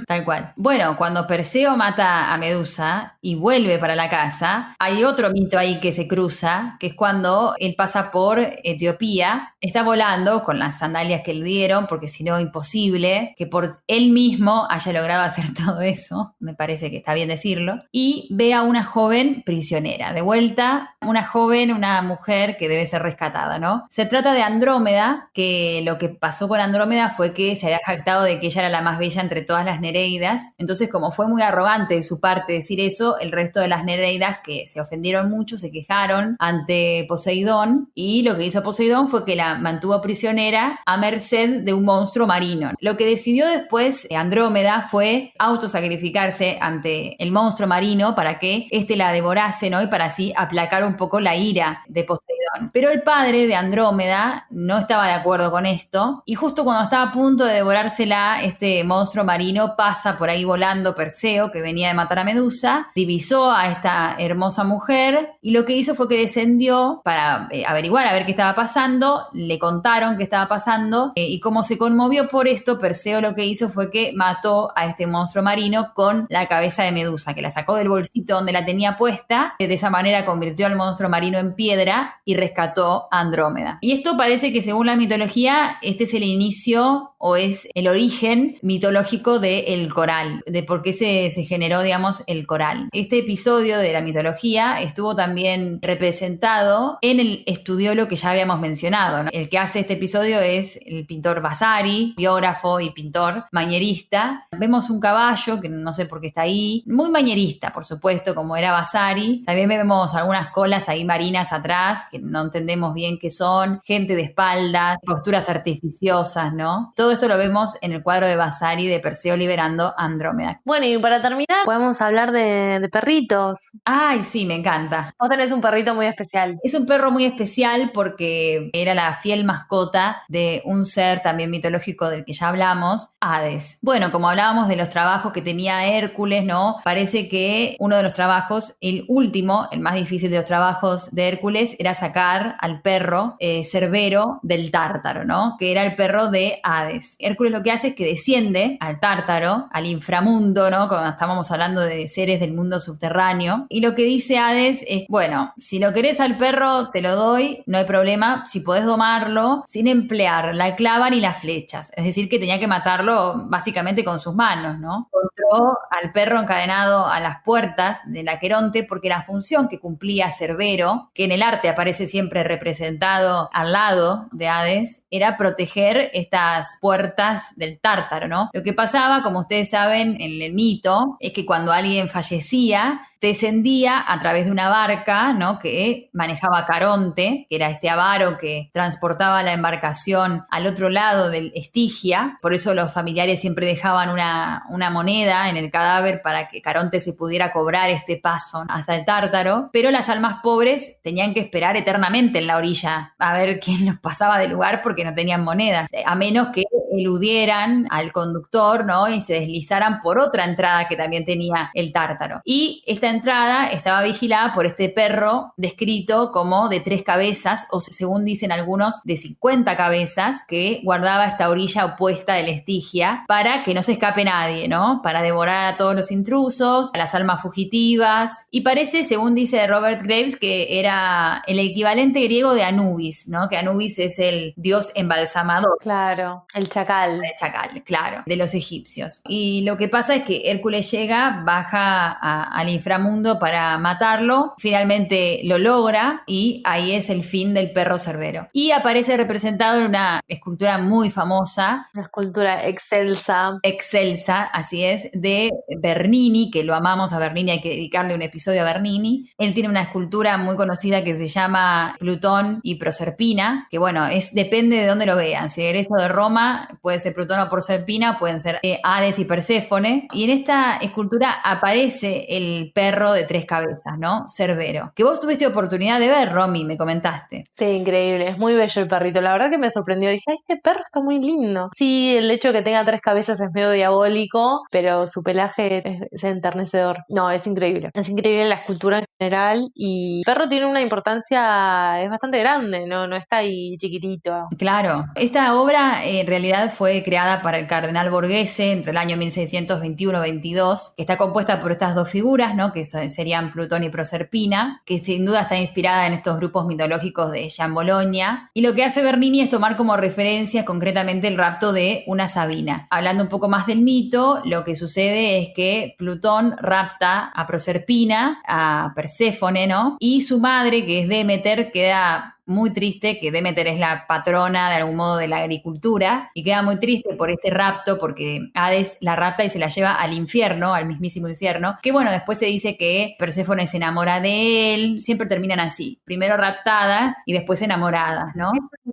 Tal cual. Bueno, cuando Perseo mata a Medusa y vuelve para la casa, hay otro mito ahí que se cruza, que es cuando él pasa por Etiopía, está volando con las sandalias que le dieron, porque si no, imposible que por él mismo haya logrado hacer todo eso, me parece que está bien decirlo, y ve a una joven prisionera. De vuelta, una joven, una mujer que debe ser rescatada, ¿no? Se trata de Andrómeda, que lo que pasó con Andrómeda fue que se había jactado de que ella era la más bella entre todas las Nereidas. Entonces, como fue muy arrogante de su parte decir eso, el resto de las Nereidas, que se ofendieron mucho, se quejaron ante Poseidón, y lo que hizo Poseidón fue que la mantuvo prisionera a merced de un monstruo marino. Lo que decidió después Andrómeda fue autosacrificarse ante el monstruo marino para que éste la devorase, ¿no? Y para así aplacar un poco la ira de Poseidón. Pero el padre de Andrómeda no estaba de acuerdo con esto, y justo cuando estaba a punto de devorársela, este monstruo marino pasa por ahí volando Perseo, que venía de matar a Medusa, divisó a esta hermosa mujer, y lo que hizo fue que descendió para averiguar a ver qué estaba pasando. Le contaron qué estaba pasando, y como se conmovió por esto, Perseo lo que hizo fue que mató a este monstruo marino con la cabeza de Medusa, que la sacó del bolsito donde la tenía puesta. De esa manera convirtió al monstruo marino en piedra y rescató a Andrómeda. Y esto parece que, según la mitología, este es el inicio o es el origen mitológico del coral, de por qué se generó, digamos, el coral. Este episodio de la mitología estuvo también representado en el estudiolo que ya habíamos mencionado, ¿no? El que hace este episodio es el pintor Vasari, biógrafo y pintor manierista. Vemos un caballo que no sé por qué está ahí, muy manierista, por supuesto, como era Vasari. También vemos algunas colas ahí marinas atrás que no entendemos bien qué son, gente de espaldas, posturas artificiosas, ¿no? Todo esto lo vemos en el cuadro de Vasari de Perseo liberando a Andrómeda. Bueno, y para terminar, podemos hablar de perritos. Ay, sí, me encanta. Vos tenés un perrito muy especial. Es un perro muy especial porque era la fiel mascota de un ser también mitológico del que ya hablamos, Hades. Bueno, como hablábamos de los trabajos que tenía Hércules, ¿no? Parece que uno de los trabajos, el último, el más difícil de los trabajos de Hércules, era sacar al perro Cerbero del Tártaro, ¿no? Que era el perro de Hades. Hércules lo que hace es que desciende al Tártaro, al inframundo, ¿no? Cuando estábamos hablando de seres del mundo subterráneo. Y lo que dice Hades es, bueno, si lo querés al perro, te lo doy, no hay problema, si podés domarlo sin emplear la clava ni las flechas. Es decir, que tenía que matarlo básicamente con sus manos, ¿no? Encontró al perro encadenado a las puertas del Aqueronte porque la función que cumplía Cerbero, que en el arte aparece siempre representado al lado de Hades, era proteger estas puertas del Tártaro, ¿no? Lo que pasaba, como ustedes saben, en el mito, es que cuando alguien fallecía, descendía a través de una barca, ¿no? Que manejaba Caronte, que era este avaro que transportaba la embarcación al otro lado del Estigia. Por eso los familiares siempre dejaban una moneda en el cadáver para que Caronte se pudiera cobrar este paso hasta el Tártaro. Pero las almas pobres tenían que esperar eternamente en la orilla a ver quién los pasaba del lugar porque no tenían moneda, a menos que eludieran al conductor, ¿no? Y se deslizaran por otra entrada que también tenía el Tártaro. Y esta entrada estaba vigilada por este perro descrito como de 3 cabezas, o según dicen algunos, de 50 cabezas, que guardaba esta orilla opuesta del Estigia para que no se escape nadie, ¿no? Para devorar a todos los intrusos, a las almas fugitivas. Y parece, según dice Robert Graves, que era el equivalente griego de Anubis, ¿no? Que Anubis es el dios embalsamador. Claro, el chacal. De chacal, claro, de los egipcios. Y lo que pasa es que Hércules llega, baja al inframundo para matarlo, finalmente lo logra y ahí es el fin del perro Cerbero. Y aparece representado en una escultura muy famosa. Una escultura excelsa. Excelsa, así es, de Bernini, que lo amamos a Bernini, hay que dedicarle un episodio a Bernini. Él tiene una escultura muy conocida que se llama Plutón y Proserpina, que bueno, depende de dónde lo vean. Si egreso de Roma, puede ser Plutón o Proserpina, pueden ser Hades y Perséfone. Y en esta escultura aparece el perro de 3 cabezas, ¿no? Cerbero. Que vos tuviste oportunidad de ver, Romy, me comentaste. Sí, increíble, es muy bello el perrito. La verdad que me sorprendió. Dije, ay, este perro está muy lindo. Sí, el hecho de que tenga 3 cabezas es medio diabólico, pero su pelaje es enternecedor. No, es increíble. Es increíble la escultura en general y el perro tiene una importancia, es bastante grande, no está ahí chiquitito. Claro, esta obra en realidad fue creada para el cardenal Borghese entre el año 1621-22, que está compuesta por estas 2 figuras, ¿no? Que serían Plutón y Proserpina, que sin duda está inspirada en estos grupos mitológicos de Jean Bologna. Y lo que hace Bernini es tomar como referencia concretamente el rapto de una Sabina. Hablando un poco más del mito, lo que sucede es que Plutón rapta a Proserpina, a Perséfone, ¿no? Y su madre, que es Demeter, queda muy triste, que Demeter es la patrona de algún modo de la agricultura, y queda muy triste por este rapto porque Hades la rapta y se la lleva al infierno, al mismísimo infierno, que bueno, después se dice que Perséfone se enamora de él, siempre terminan así, primero raptadas y después enamoradas, ¿no?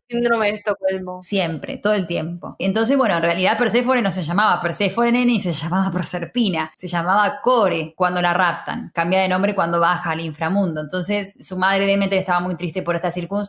Síndrome de Estocolmo. Siempre, todo el tiempo. Entonces, bueno, en realidad Perséfone no se llamaba Perséfone ni se llamaba Proserpina, se llamaba Core cuando la raptan, cambia de nombre cuando baja al inframundo. Entonces, su madre Demeter estaba muy triste por esta circunstancia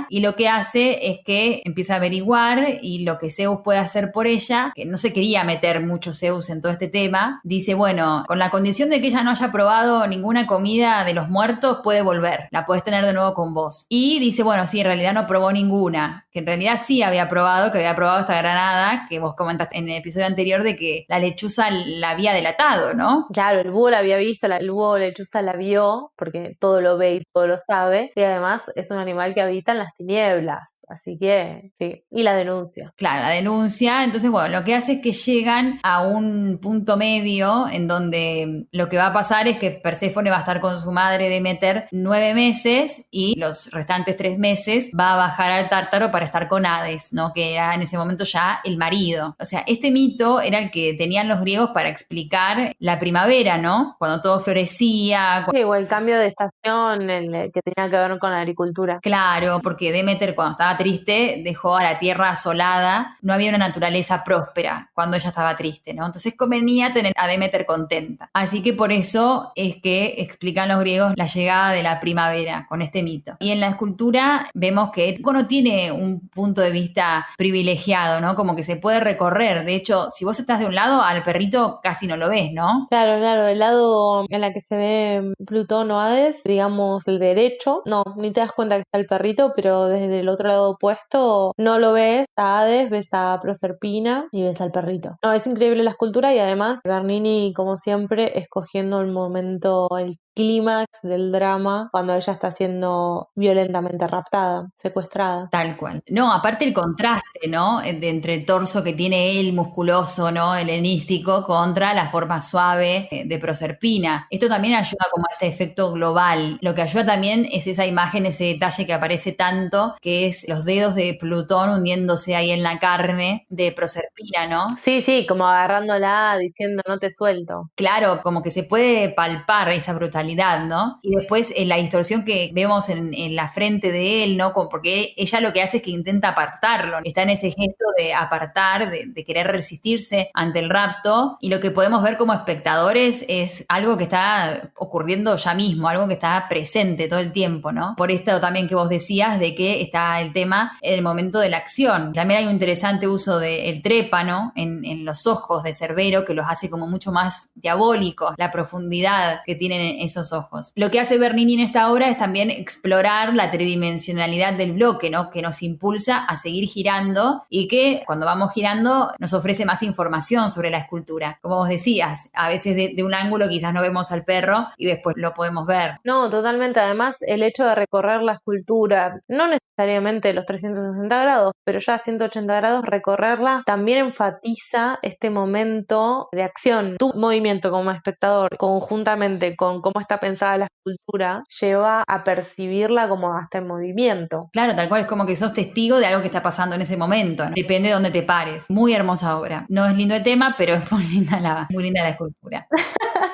y lo que hace es que empieza a averiguar y lo que Zeus puede hacer por ella, que no se quería meter mucho Zeus en todo este tema, dice, bueno, con la condición de que ella no haya probado ninguna comida de los muertos, puede volver, la puedes tener de nuevo con vos. Y dice, bueno, sí, en realidad no probó ninguna, que en realidad sí había probado, que había probado esta granada, que vos comentaste en el episodio anterior de que la lechuza la había delatado, ¿no? Claro, el búho la había visto, el búho lechuza la vio, porque todo lo ve y todo lo sabe, y además es un animal que habita en las tinieblas. Así que, sí, y la denuncia. Claro, la denuncia. Entonces, bueno, lo que hace es que llegan a un punto medio en donde lo que va a pasar es que Perséfone va a estar con su madre Demeter 9 meses y los restantes 3 meses va a bajar al Tártaro para estar con Hades, ¿no? Que era en ese momento ya el marido. O sea, este mito era el que tenían los griegos para explicar la primavera, ¿no? Cuando todo florecía. Sí, o el cambio de estación que tenía que ver con la agricultura. Claro, porque Demeter cuando estaba triste dejó a la tierra asolada, no había una naturaleza próspera cuando ella estaba triste, ¿no? Entonces convenía tener a Demeter contenta. Así que por eso es que explican los griegos la llegada de la primavera con este mito. Y en la escultura vemos que no tiene un punto de vista privilegiado, ¿no? Como que se puede recorrer. De hecho, si vos estás de un lado, al perrito casi no lo ves, ¿no? Claro, del lado en la que se ve Plutón o Hades, digamos el derecho, no, ni te das cuenta que está el perrito, pero desde el otro lado opuesto no lo ves a Hades, ves a Proserpina y ves al perrito. No, es increíble la escultura y además Bernini, como siempre, escogiendo el momento, el clímax del drama cuando ella está siendo violentamente raptada, secuestrada. Tal cual. No, aparte el contraste, ¿no? Entre el torso que tiene él, musculoso, ¿no? Helenístico, contra la forma suave de Proserpina. Esto también ayuda como a este efecto global. Lo que ayuda también es esa imagen, ese detalle que aparece tanto, que es los dedos de Plutón hundiéndose ahí en la carne de Proserpina, ¿no? Sí, como agarrándola, diciendo no te suelto. Claro, como que se puede palpar esa brutalidad, ¿no? Y después la distorsión que vemos en la frente de él, ¿no? Porque ella lo que hace es que intenta apartarlo, está en ese gesto de apartar, de querer resistirse ante el rapto, y lo que podemos ver como espectadores es algo que está ocurriendo ya mismo, algo que está presente todo el tiempo, ¿no? Por esto también que vos decías de que está el tema en el momento de la acción. También hay un interesante uso del trépano en los ojos de Cerbero que los hace como mucho más diabólicos, la profundidad que tienen esos ojos. Lo que hace Bernini en esta obra es también explorar la tridimensionalidad del bloque, ¿no? Que nos impulsa a seguir girando y que cuando vamos girando nos ofrece más información sobre la escultura. Como vos decías, a veces de un ángulo quizás no vemos al perro y después lo podemos ver. No, totalmente. Además, el hecho de recorrer la escultura, no necesariamente los 360 grados, pero ya a 180 grados, recorrerla también enfatiza este momento de acción. Tu movimiento como espectador, conjuntamente con cómo está pensada la escultura, lleva a percibirla como hasta en movimiento. Claro, tal cual, es como que sos testigo de algo que está pasando en ese momento, ¿no? Depende de dónde te pares. Muy hermosa obra. No es lindo el tema, pero es muy linda la escultura.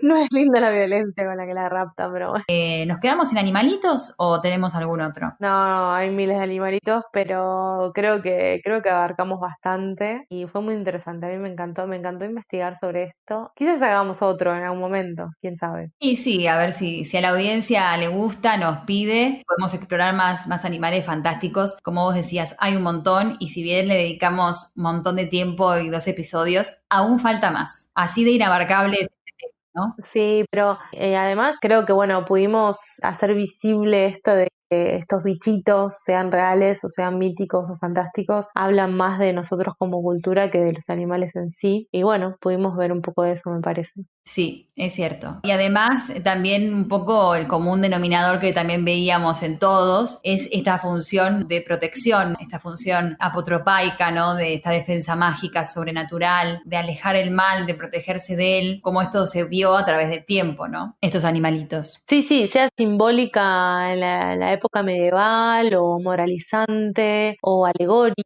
No es linda la violencia con la que la rapta, pero bueno. ¿Nos quedamos sin animalitos o tenemos algún otro? No, hay miles de animalitos, pero creo que abarcamos bastante y fue muy interesante. A mí me encantó investigar sobre esto. Quizás hagamos otro en algún momento, quién sabe. Y sí, a ver si a la audiencia le gusta, nos pide, podemos explorar más animales fantásticos. Como vos decías, hay un montón y si bien le dedicamos un montón de tiempo y 2 episodios, aún falta más. Así de inabarcable es este tema, ¿no? Sí, pero además creo que bueno, pudimos hacer visible esto de que estos bichitos, sean reales o sean míticos o fantásticos, hablan más de nosotros como cultura que de los animales en sí. Y bueno, pudimos ver un poco de eso, me parece. Sí, es cierto. Y además, también un poco el común denominador que también veíamos en todos es esta función de protección, esta función apotropaica, ¿no? De esta defensa mágica, sobrenatural, de alejar el mal, de protegerse de él, como esto se vio a través del tiempo, ¿no? Estos animalitos. Sí, sí, sea simbólica en la época medieval o moralizante o alegórica,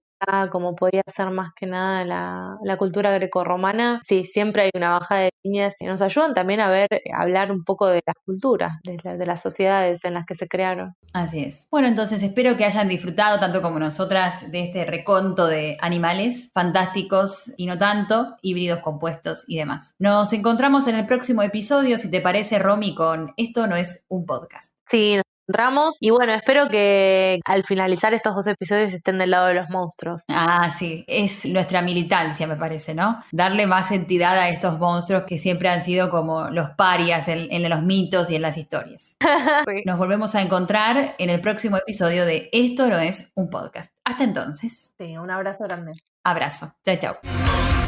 como podía ser más que nada la cultura grecorromana. Sí, siempre hay una bajada de líneas y nos ayudan también a ver, hablar un poco de las culturas, de las sociedades en las que se crearon. Así es. Bueno, entonces espero que hayan disfrutado tanto como nosotras de este reconto de animales fantásticos y no tanto, híbridos compuestos y demás. Nos encontramos en el próximo episodio, si te parece, Romy, con Esto no es un podcast. Sí, nos encontramos y bueno, espero que al finalizar estos 2 episodios estén del lado de los monstruos. Ah, sí, es nuestra militancia, me parece, ¿no? Darle más entidad a estos monstruos que siempre han sido como los parias en los mitos y en las historias. Sí. Nos volvemos a encontrar en el próximo episodio de Esto no es un podcast. Hasta entonces, Sí, un abrazo grande. abrazo. Chao, chao.